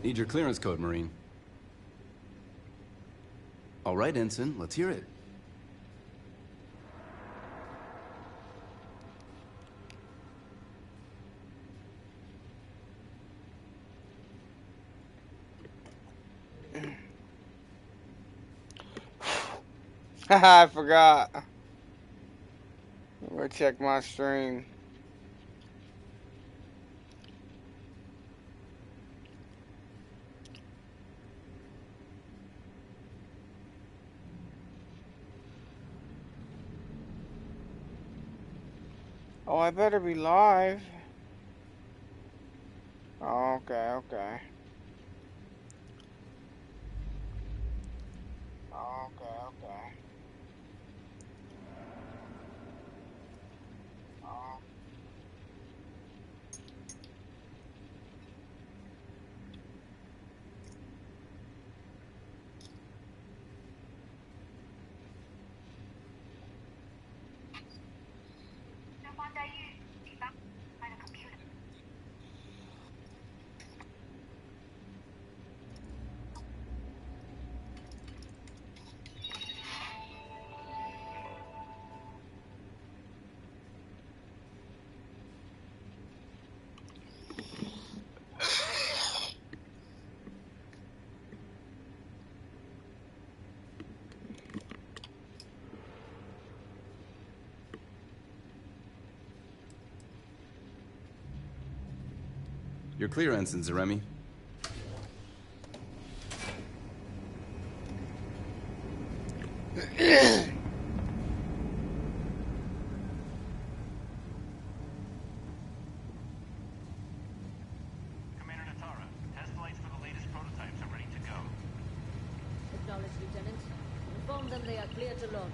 Need your clearance code, Marine. All right, Ensign, let's hear it. Haha, I forgot. I'm gonna check my stream. Oh, I better be live. Oh, okay, okay. Oh, okay, okay. Oh. You're clear, Ensign Zaremi. Commander Natara, test flights for the latest prototypes are ready to go. Acknowledge, Lieutenant. Inform them they are clear to launch.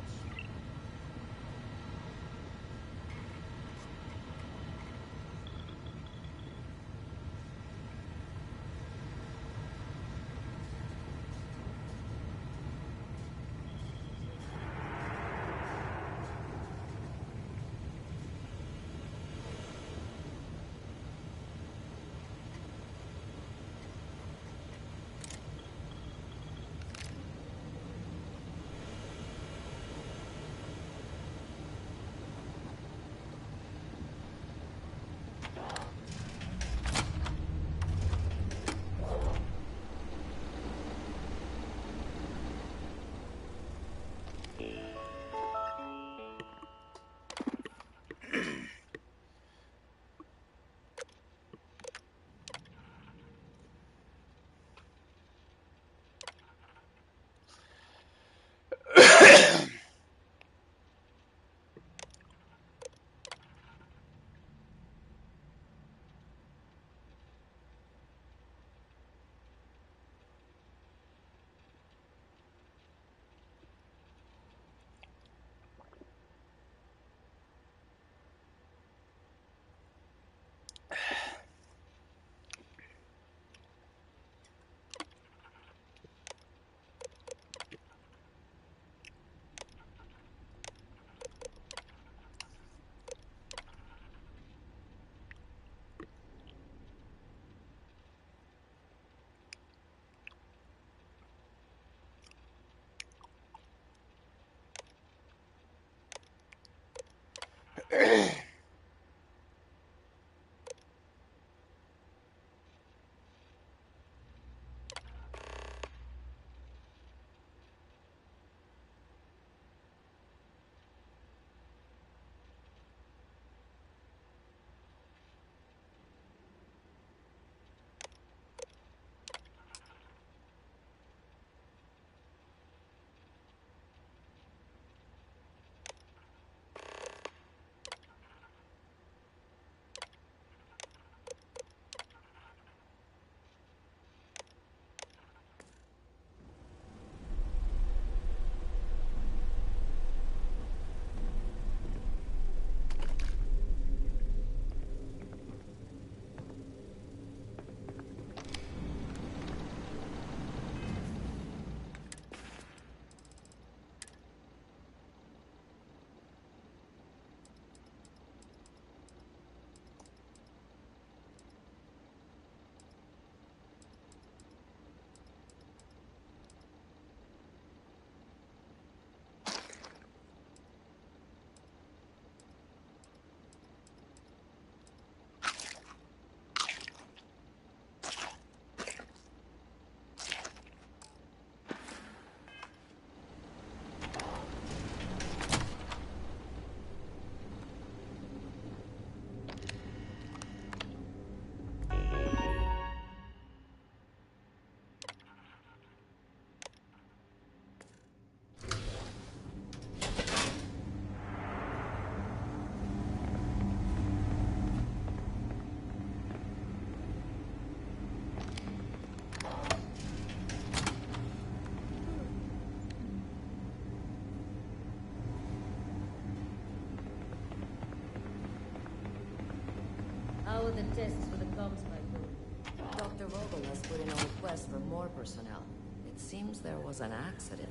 the tests for the comms cycle. Dr. Vogel has put in a request for more personnel. It seems there was an accident.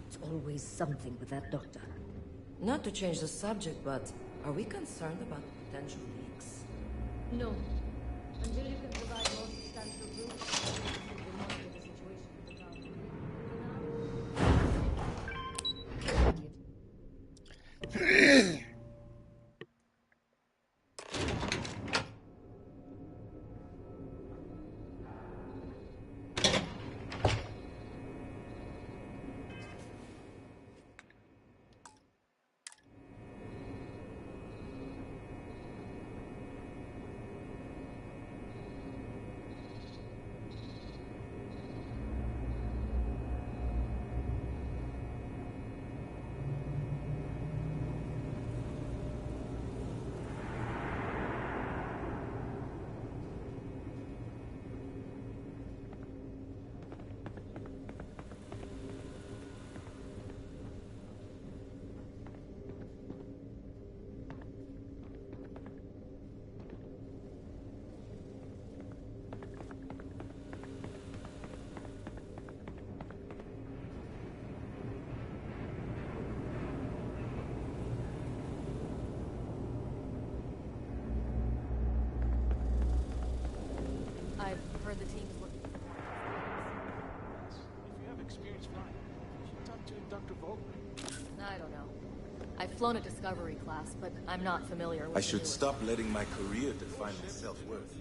It's always something with that doctor. Not to change the subject, but are we concerned about potential leaks? No. Until you can provide more substantial proof, we'll monitor the situation without... I've heard the team is looking for more. If you have experience flying, you should talk to Dr. Vogel. I don't know. I've flown a discovery class, but I'm not familiar with I the should newest. stop letting my career define my self-worth.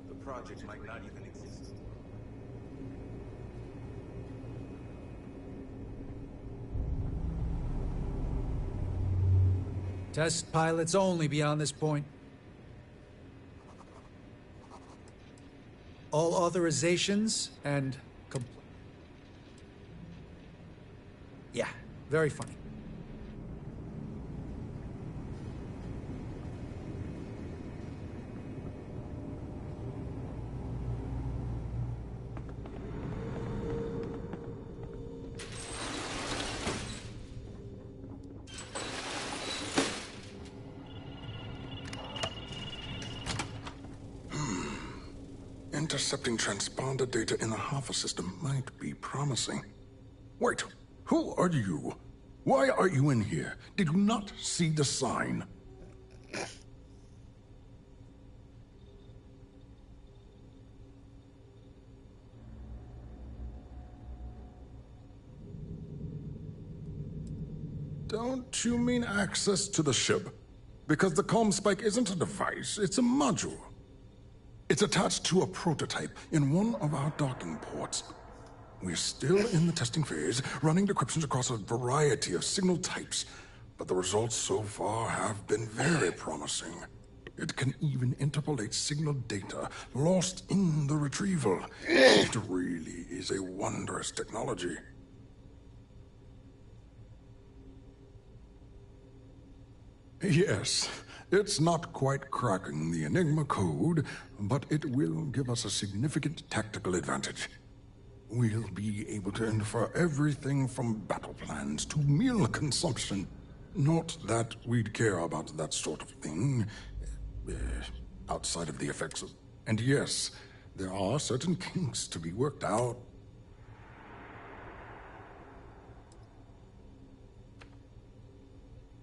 The project might not even exist. Test pilots only beyond this point. All authorizations and yeah, very funny. Intercepting transponder data in the Alpha system might be promising. Wait, who are you? Why are you in here? Did you not see the sign? Don't you mean access to the ship? Because the comm spike isn't a device, it's a module. It's attached to a prototype in one of our docking ports. We're still in the testing phase, running decryptions across a variety of signal types, but the results so far have been very promising. It can even interpolate signal data lost in the retrieval. It really is a wondrous technology. Yes, it's not quite cracking the Enigma code, but it will give us a significant tactical advantage. We'll be able to infer everything from battle plans to meal consumption. Not that we'd care about that sort of thing, outside of the effects of... And yes, there are certain kinks to be worked out.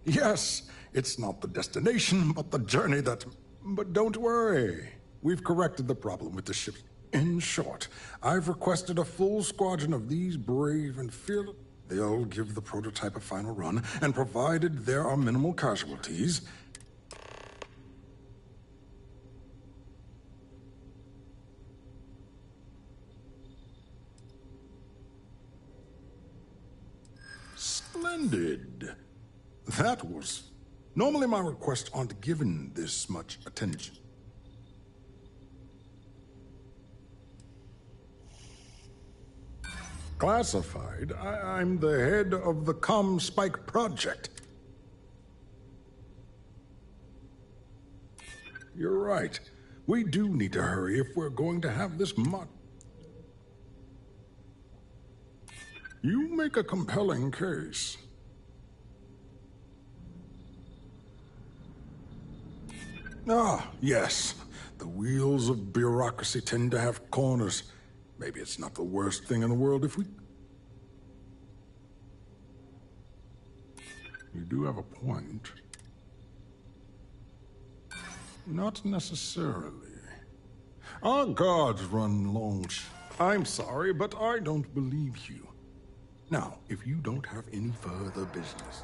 Yes, it's not the destination, but the journey that... But don't worry. We've corrected the problem with the ship. In short, I've requested a full squadron of these brave and fearless... They'll give the prototype a final run, and provided there are minimal casualties... Splendid. That was... Normally my requests aren't given this much attention. Classified? I'm the head of the Spike project. You're right. We do need to hurry if we're going to have this You make a compelling case. Ah, yes. The wheels of bureaucracy tend to have corners. Maybe it's not the worst thing in the world if we... You do have a point. Not necessarily. Our guards run long I'm sorry, but I don't believe you. Now, if you don't have any further business...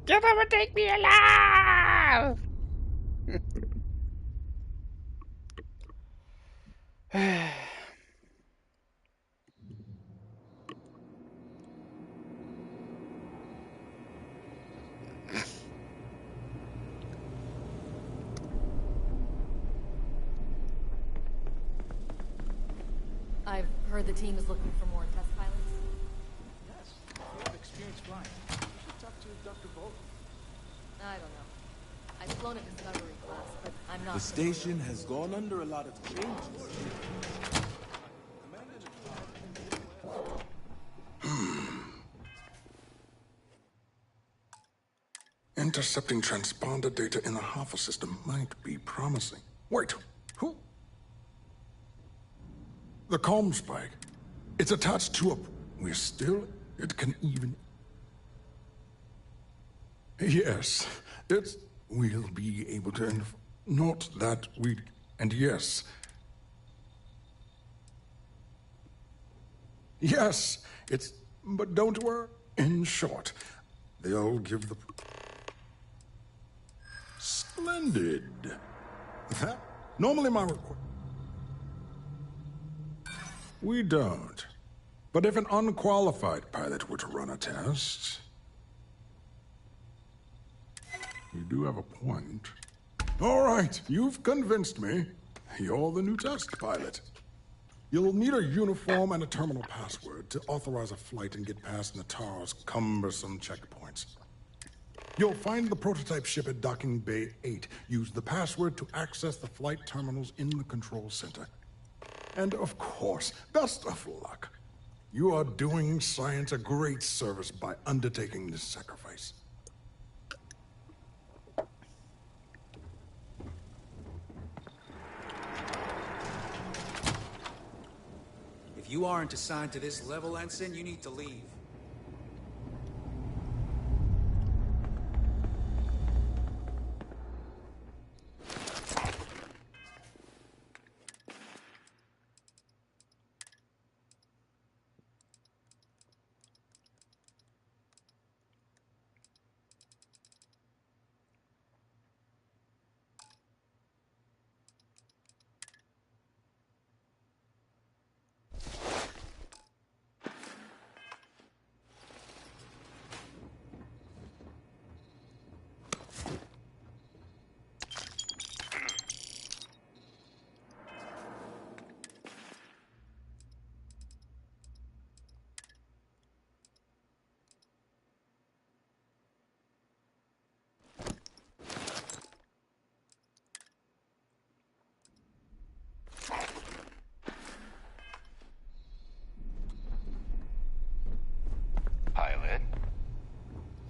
Get them and take me alive! I've heard the team is looking for more test pilots. Yes, if you have experience flying, you should talk to Dr. Bolton. I don't know. I've flown a Discovery class, but I'm not... The station has gone under a lot of changes. Intercepting transponder data in the Alpha system might be promising. Wait, who? The comm spike. It's attached to a... We're still... It can even... Yes, it's... We'll be able to... Not that we... And yes... Yes, it's... But don't worry. In short, they'll give the... Splendid. Normally my request... We don't. But if an unqualified pilot were to run a test... You do have a point. All right, you've convinced me. You're the new test pilot. You'll need a uniform and a terminal password to authorize a flight and get past Natar's cumbersome checkpoints. You'll find the prototype ship at Docking Bay 8. Use the password to access the flight terminals in the control center. And of course, best of luck. You are doing science a great service by undertaking this sacrifice. If you aren't assigned to this level, Ensign, you need to leave.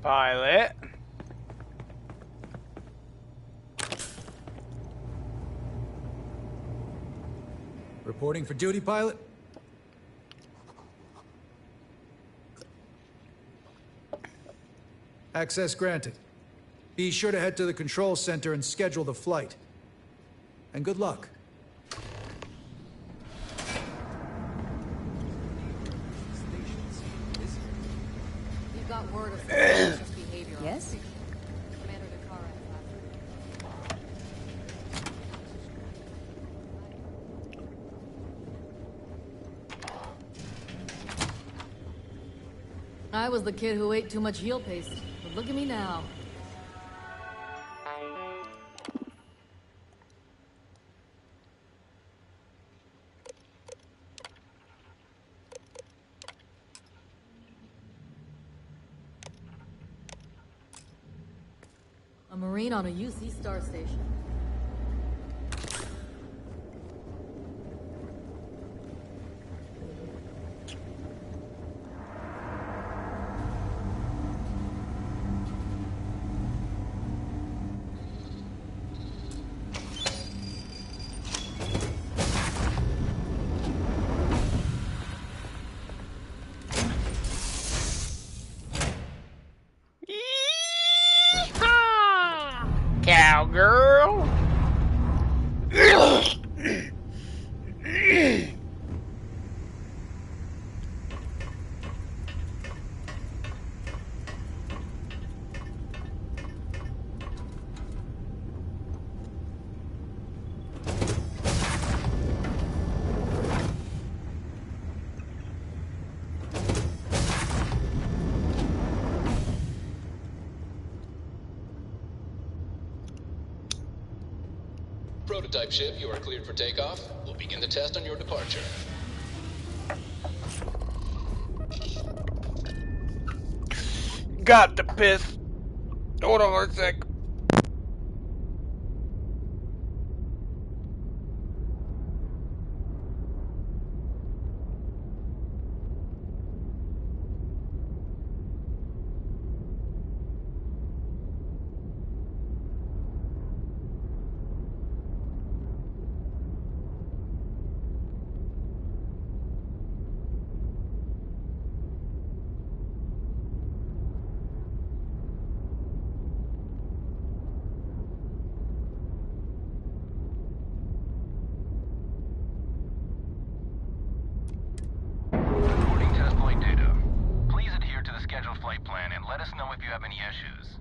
Pilot. Reporting for duty, pilot? Access granted. Be sure to head to the control center and schedule the flight. And good luck. You got word of suspicious behavior. Yes? Commander Dakar I was the kid who ate too much heel paste, but look at me now. A Marine on a UC star station. Cowgirl. Prototype ship, you are cleared for takeoff. We'll begin the test on your departure. Got to piss. Hold on for a sec. Recording test flight data. Please adhere to the scheduled flight plan and let us know if you have any issues.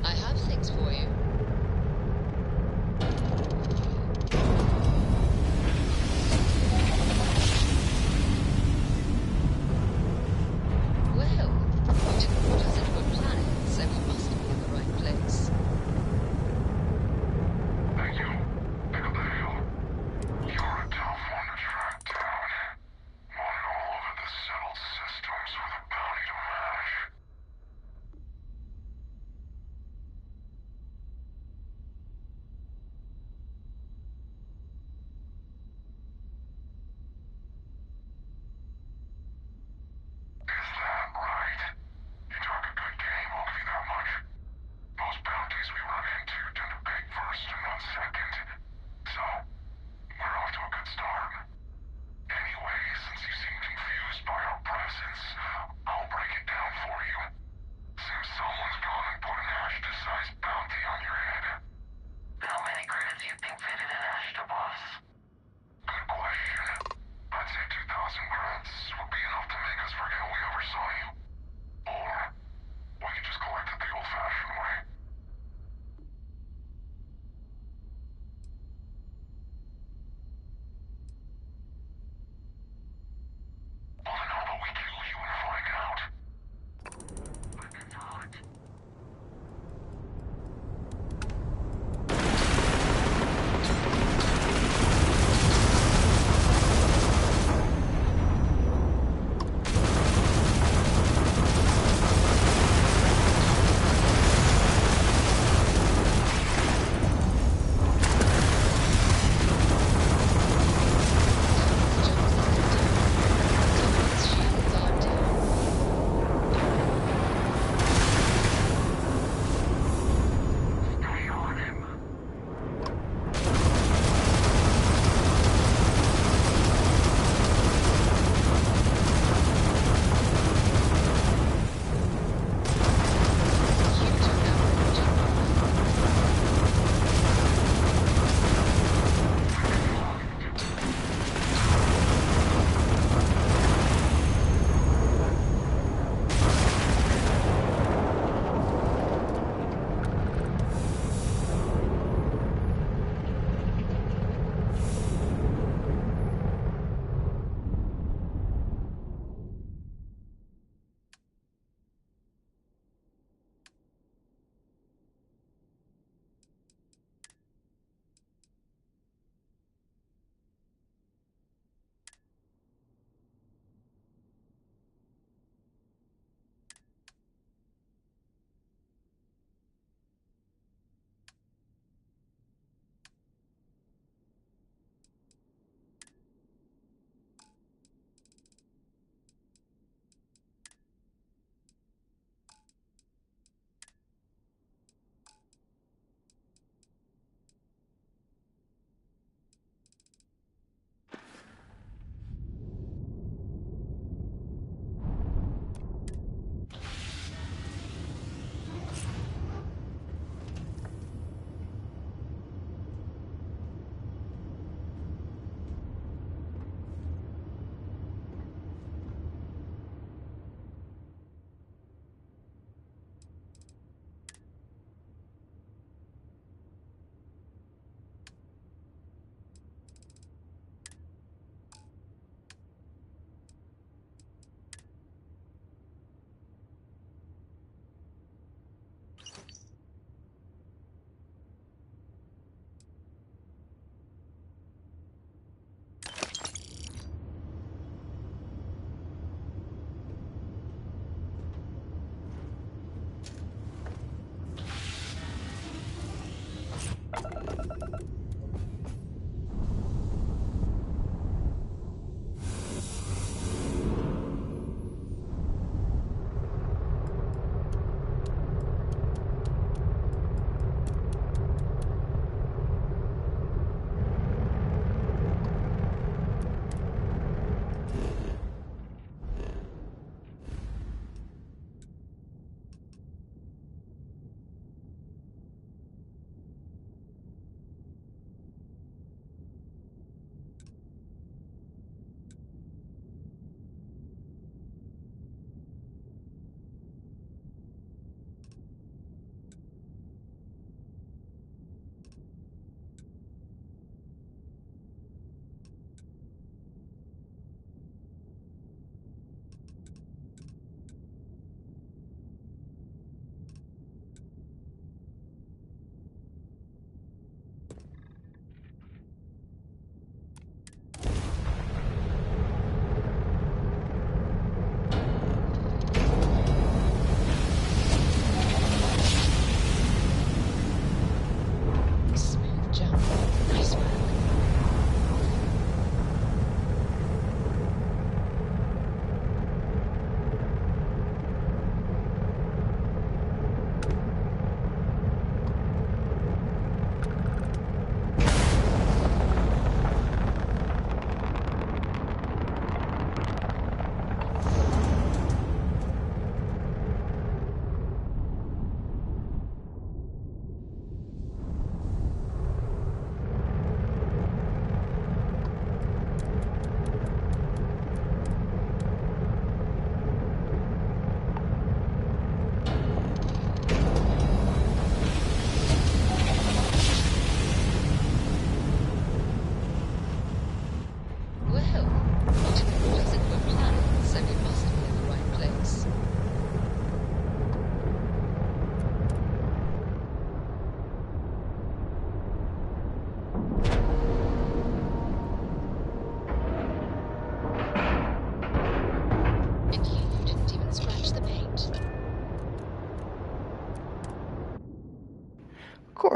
I have things for you. Well, you didn't put us into a planet, so we must be in the right place. Thank you. Pick up the hill. You're a tough one to track down. Wanted all over the settled systems with a bounty to match. Is that right? You talk a good game, I'll give you that much. Most bounties we run into tend to beg first and not second. So, we're off to a good start. Anyway, since you seem confused by our presence, I'll break it down for you. Seems someone's gone and put an Ashta-sized bounty on your head. How many credits you think fitted in Ashta, boss? Good question. I'd say 2,000 credits would be enough to make us forget we ever saw you. Or, we could just collect it the old-fashioned way.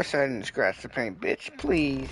promise I didn't scratch the paint, bitch. Please.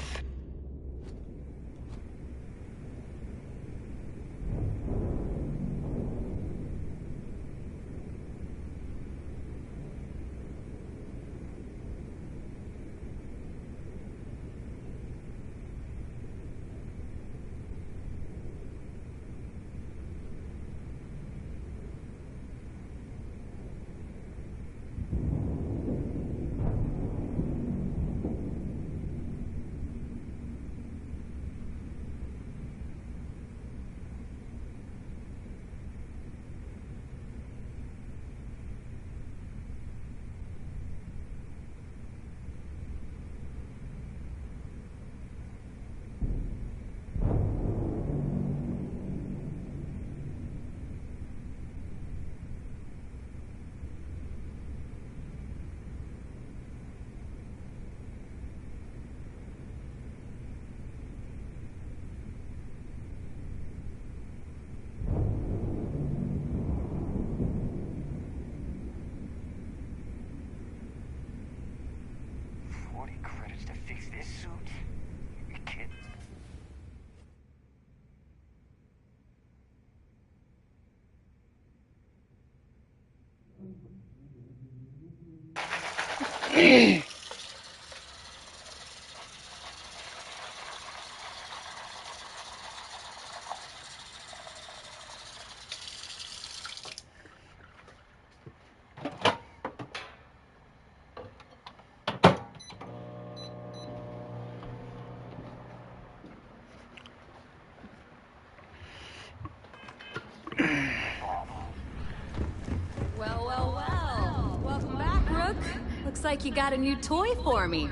Well. Welcome back, Rook. Looks like you got a new toy for me.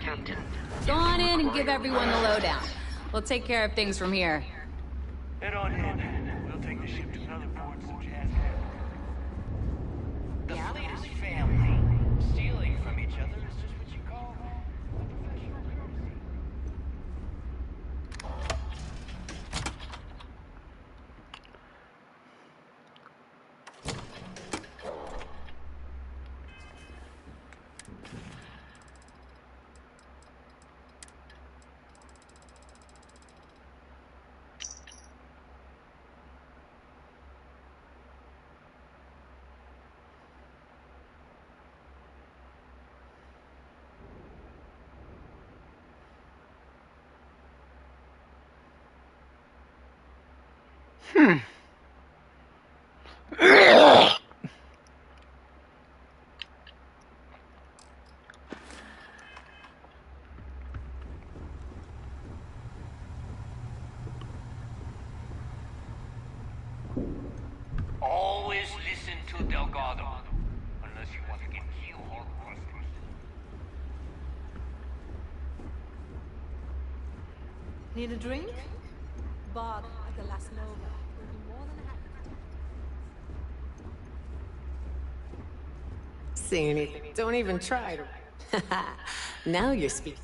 Go on in and give everyone the lowdown. We'll take care of things from here. Head on in. We'll take the ship to another port so Jazz can... The fleet is family. Stealing from each other is just what you call a professional courtesy. Always listen to Delgado, unless you want to get keel-hauled crusty. Need a drink? Bob at the Las Nova will be more than happy to. Say anything. Don't even try to. Now you're speaking.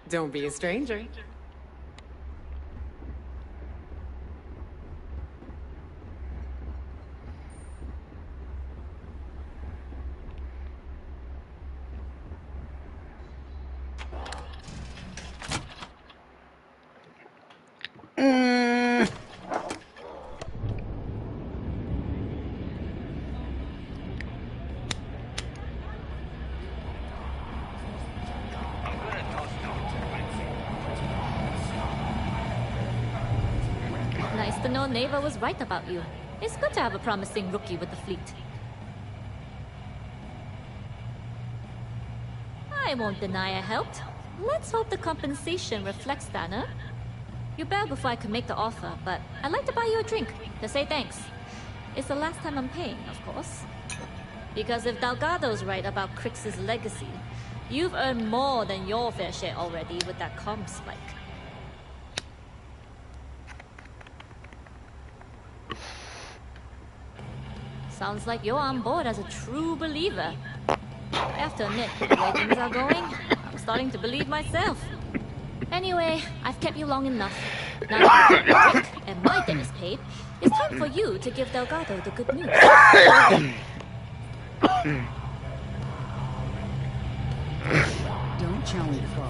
Don't be a stranger. Nice to know Neva was right about you. It's good to have a promising rookie with the fleet. I won't deny I helped. Let's hope the compensation reflects that, huh? You bail before I can make the offer, but I'd like to buy you a drink to say thanks. It's the last time I'm paying, of course. Because if Delgado's right about Crix's legacy, you've earned more than your fair share already with that comm spike. Sounds like you're on board as a true believer. I have to admit, the way things are going, I'm starting to believe myself. Anyway, I've kept you long enough. Now that you've got a drink and my debt is paid, it's time for you to give Delgado the good news. Don't challenge far.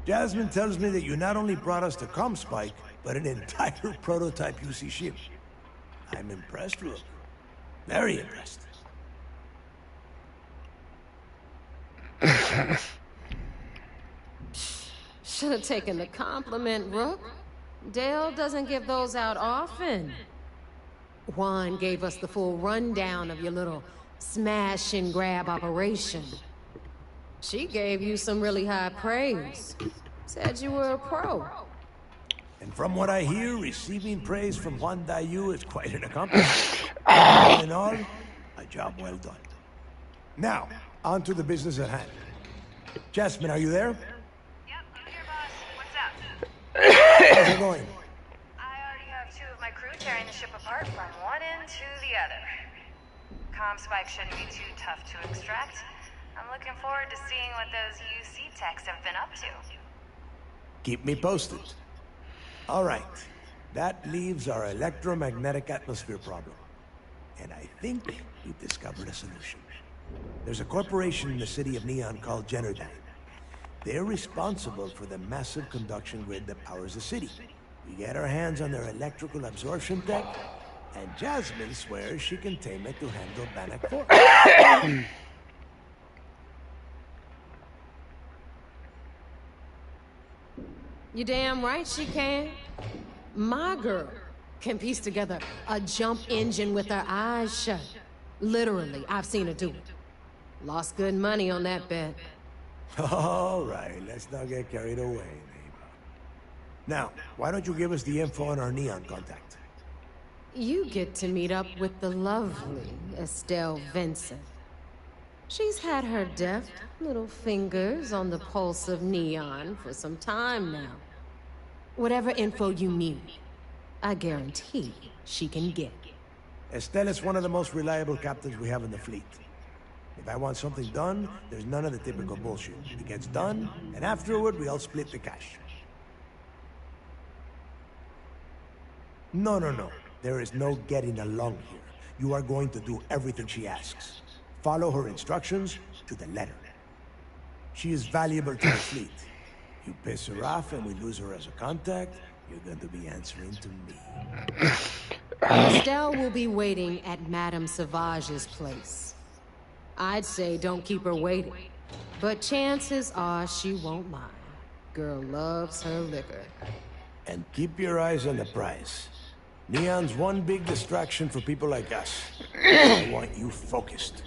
Jasmine tells me that you not only brought us the comm spike, but an entire prototype UC ship. I'm impressed, Rook. Very impressed. Should have taken the compliment, Rook. Dale doesn't give those out often. Juan gave us the full rundown of your little smash and grab operation. She gave you some really high praise. Said you were a pro. And from what I hear, receiving praise from Juan Dayu is quite an accomplishment. All in all, a job well done. Now, on to the business at hand. Jasmine, are you there? Yep, I'm here, boss. What's up? How's it going? I already have 2 of my crew tearing the ship apart from one end to the other. Comm spike shouldn't be too tough to extract. I'm looking forward to seeing what those UC techs have been up to. Keep me posted. All right. That leaves our electromagnetic atmosphere problem. And I think we've discovered a solution. There's a corporation in the city of Neon called Generdyne. They're responsible for the massive conduction grid that powers the city. We get our hands on their electrical absorption tech, and Jasmine swears she can tame it to handle Bannock 4. You damn right she can. My girl can piece together a jump engine with her eyes shut. Literally, I've seen her do it. Lost good money on that bet. All right, let's not get carried away, babe. Now, why don't you give us the info on our Neon contact? You get to meet up with the lovely Estelle Vincent. She's had her deft little fingers on the pulse of Neon for some time now. Whatever info you need, I guarantee she can get. Estella's one of the most reliable captains we have in the fleet. If I want something done, there's none of the typical bullshit. It gets done, and afterward, we all split the cash. No, no, no. There is no getting along here. You are going to do everything she asks. Follow her instructions to the letter. She is valuable to the fleet. You piss her off and we lose her as a contact, you're going to be answering to me. Estelle will be waiting at Madame Sauvage's place. I'd say don't keep her waiting, but chances are she won't mind. Girl loves her liquor. And keep your eyes on the prize. Neon's one big distraction for people like us. I want you focused.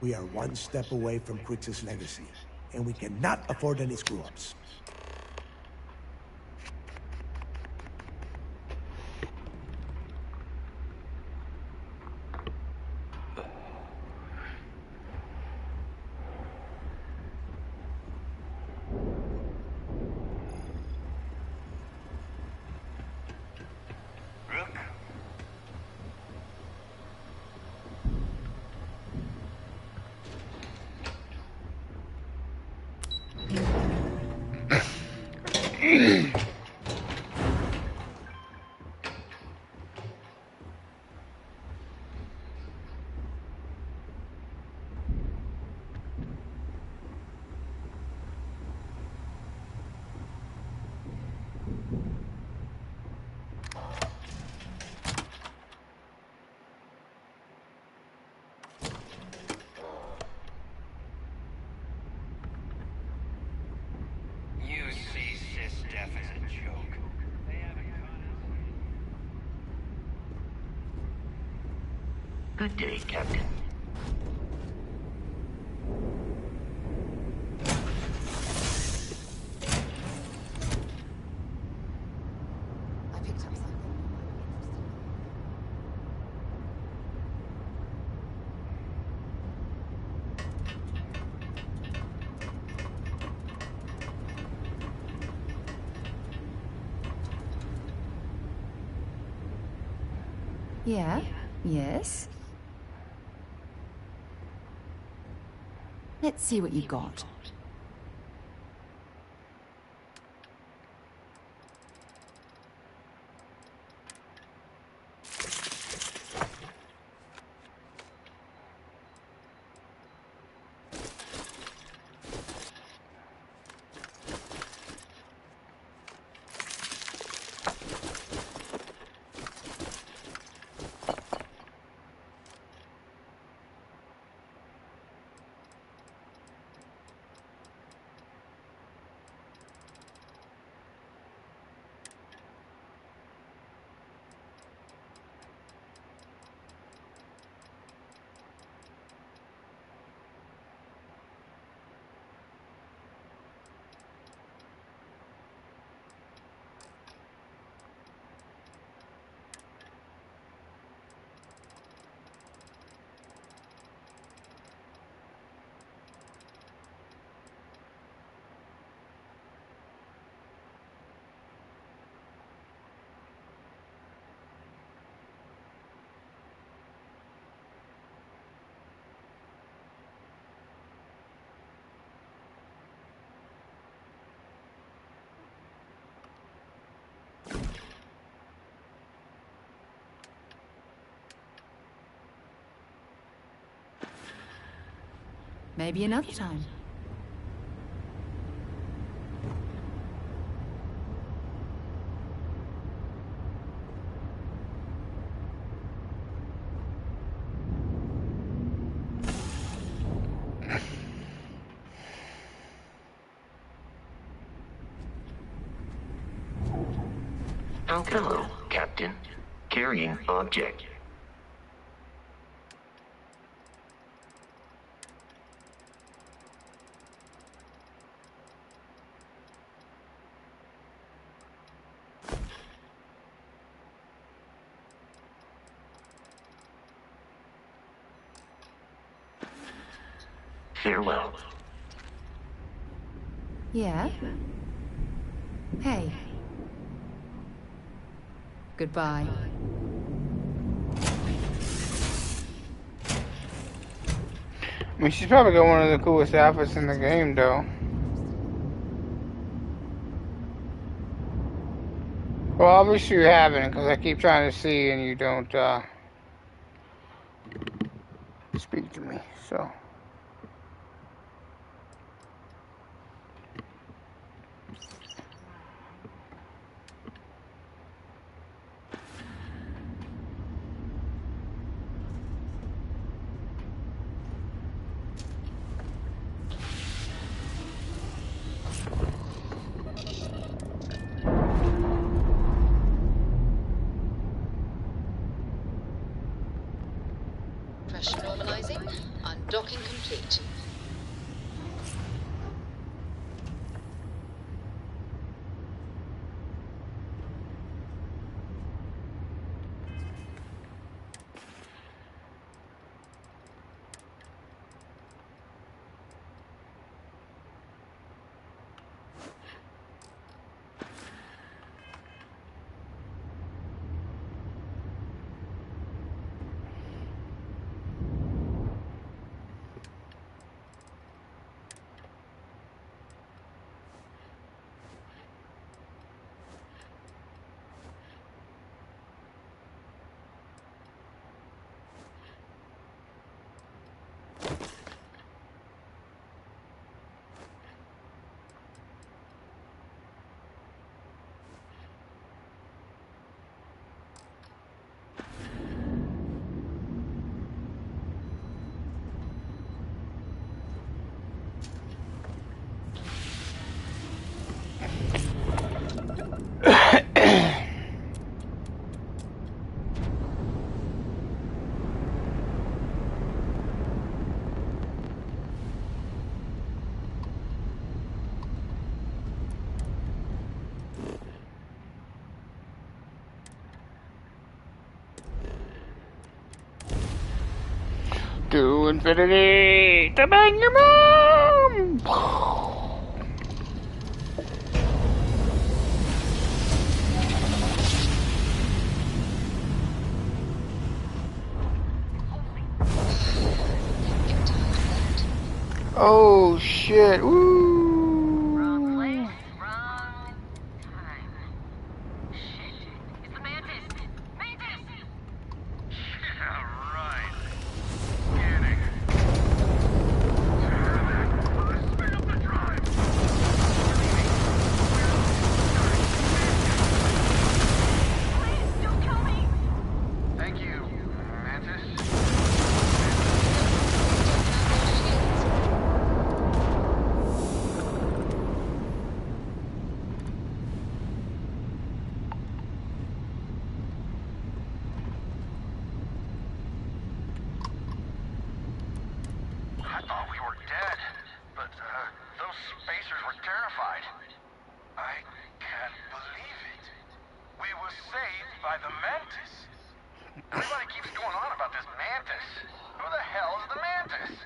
We are one step away from Crix's legacy, and we cannot afford any screw-ups. You see Sys-Def as a joke. Good day, Captain. I picked up something. Yeah? Yes? Let's see what you got. Maybe another time. Oh, hello, Captain. Carrying object. Farewell. Yeah? Hey. Goodbye. I mean, she's probably got one of the coolest outfits in the game, though. Well, obviously you haven't, because I keep trying to see and you don't speak to me, so. Pressure normalizing. Undocking complete. To infinity to bang your mom. Oh shit! Woo! Wrong place, wrong time. Shit. It's the Mantis! Mantis! Yeah, right. Scanning. Speed up the drive! Please, don't kill me! Thank you, Mantis. I thought we were dead, but those spacers were terrified. I can't believe it. We were saved by the Mantis. Everybody keeps going on about this Mantis. Who the hell is the Mantis?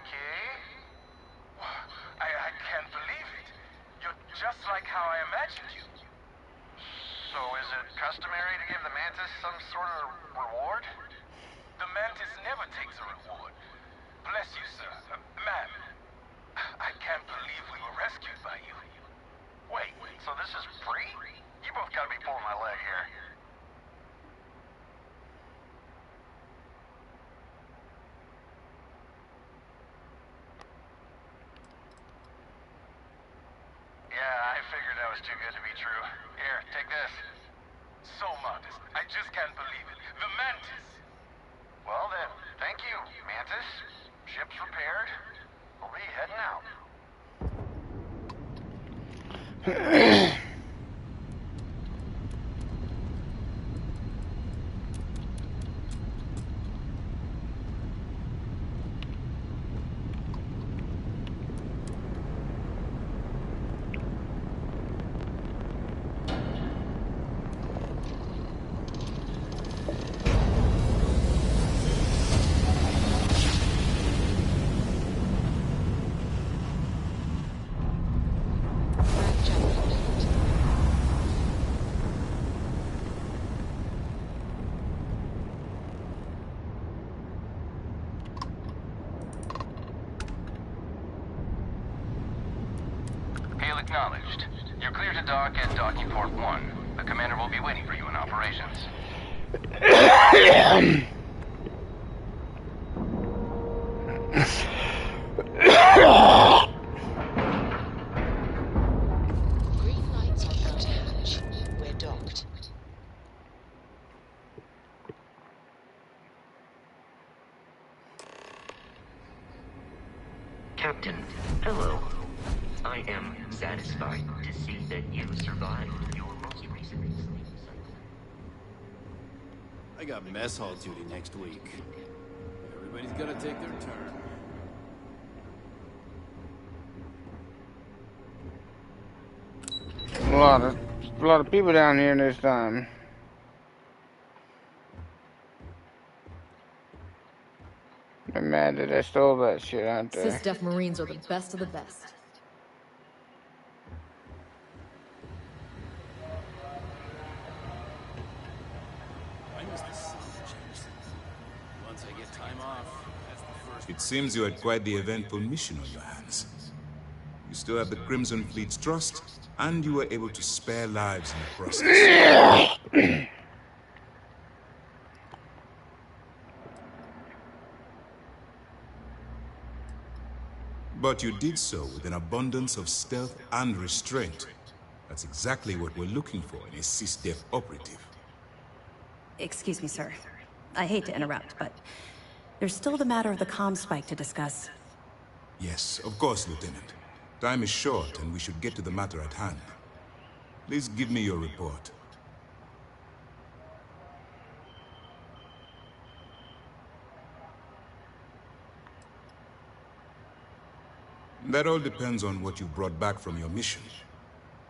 Okay. I can't believe it. You're just like how I imagined you. So is it customary to give the Mantis some sort of reward? The Mantis never takes a reward. Bless you, sir. Ma'am. I can't believe we were rescued by you. Wait, so this is free? You both gotta be pulling my leg here. Yeah, I figured that was too good to be true. Here, take this. So modest. I just can't believe it. The Mantis! Well then, thank you, Mantis. Ship's repaired. We'll be heading out. Deal acknowledged. You're clear to dock at Docking Port 1. The commander will be waiting for you in operations. Green lights on outer hatch. We're docked. Captain, hello. I am satisfied to see that you survived your most recent sleep cycle. I got mess hall duty next week. Everybody's gotta take their turn. A lot of people down here this time. They're mad that I stole that shit, aren't they? SysDef Marines are the best of the best. I miss the sun, James. Once I get time off, that's the first. It seems you had quite the eventful mission on your hands. You still have the Crimson Fleet's trust, and you were able to spare lives in the process. But you did so with an abundance of stealth and restraint. That's exactly what we're looking for in a SysDef operative. Excuse me, sir. I hate to interrupt, but there's still the matter of the comm spike to discuss. Yes, of course, Lieutenant. Time is short, and we should get to the matter at hand. Please give me your report. That all depends on what you brought back from your mission.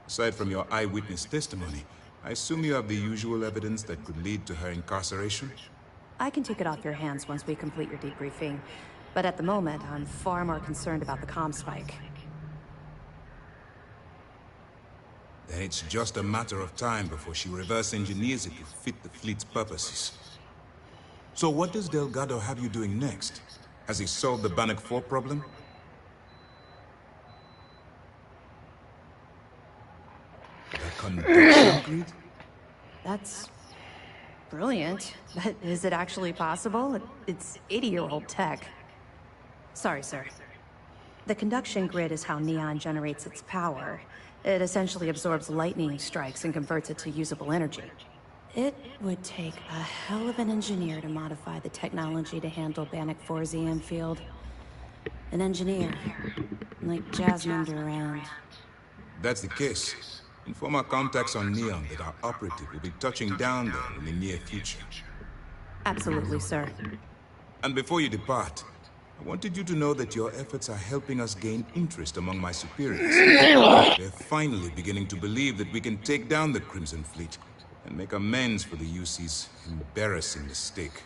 Aside from your eyewitness testimony, I assume you have the usual evidence that could lead to her incarceration? I can take it off your hands once we complete your debriefing, but at the moment, I'm far more concerned about the comm spike. Then it's just a matter of time before she reverse engineers it to fit the fleet's purposes. So what does Delgado have you doing next? Has he solved the Bannock 4 problem? That's brilliant, but is it actually possible? It's 80-year-old tech. Sorry, sir. The conduction grid is how Neon generates its power. It essentially absorbs lightning strikes and converts it to usable energy. It would take a hell of an engineer to modify the technology to handle Bannock 4's EM field. An engineer, like Jasmine Durand. That's the case. Inform our contacts on Neon that our operative will be touching down there in the near future. Absolutely, sir. And before you depart, I wanted you to know that your efforts are helping us gain interest among my superiors. They're finally beginning to believe that we can take down the Crimson Fleet and make amends for the UC's embarrassing mistake.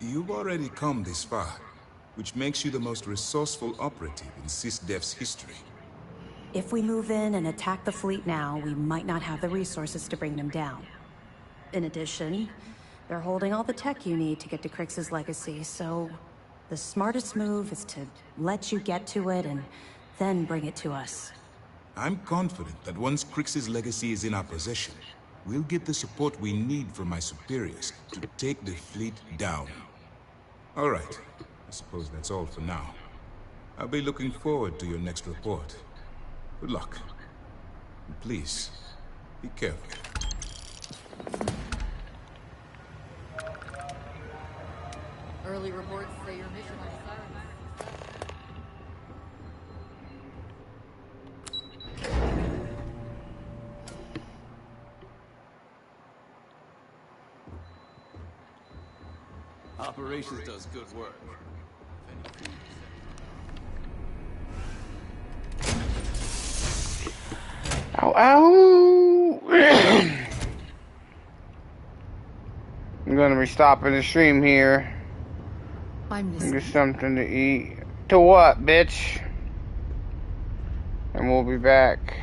You've already come this far, which makes you the most resourceful operative in SysDef's history. If we move in and attack the fleet now, we might not have the resources to bring them down. In addition, they're holding all the tech you need to get to Crix's legacy, so the smartest move is to let you get to it and then bring it to us. I'm confident that once Crix's legacy is in our possession, we'll get the support we need from my superiors to take the fleet down. All right. I suppose that's all for now. I'll be looking forward to your next report. Good luck. And please, be careful. Early reports say your mission on Operations does good work. Ow, ow! I'm gonna be stopping the stream here. Get something to eat. To what, bitch? And we'll be back.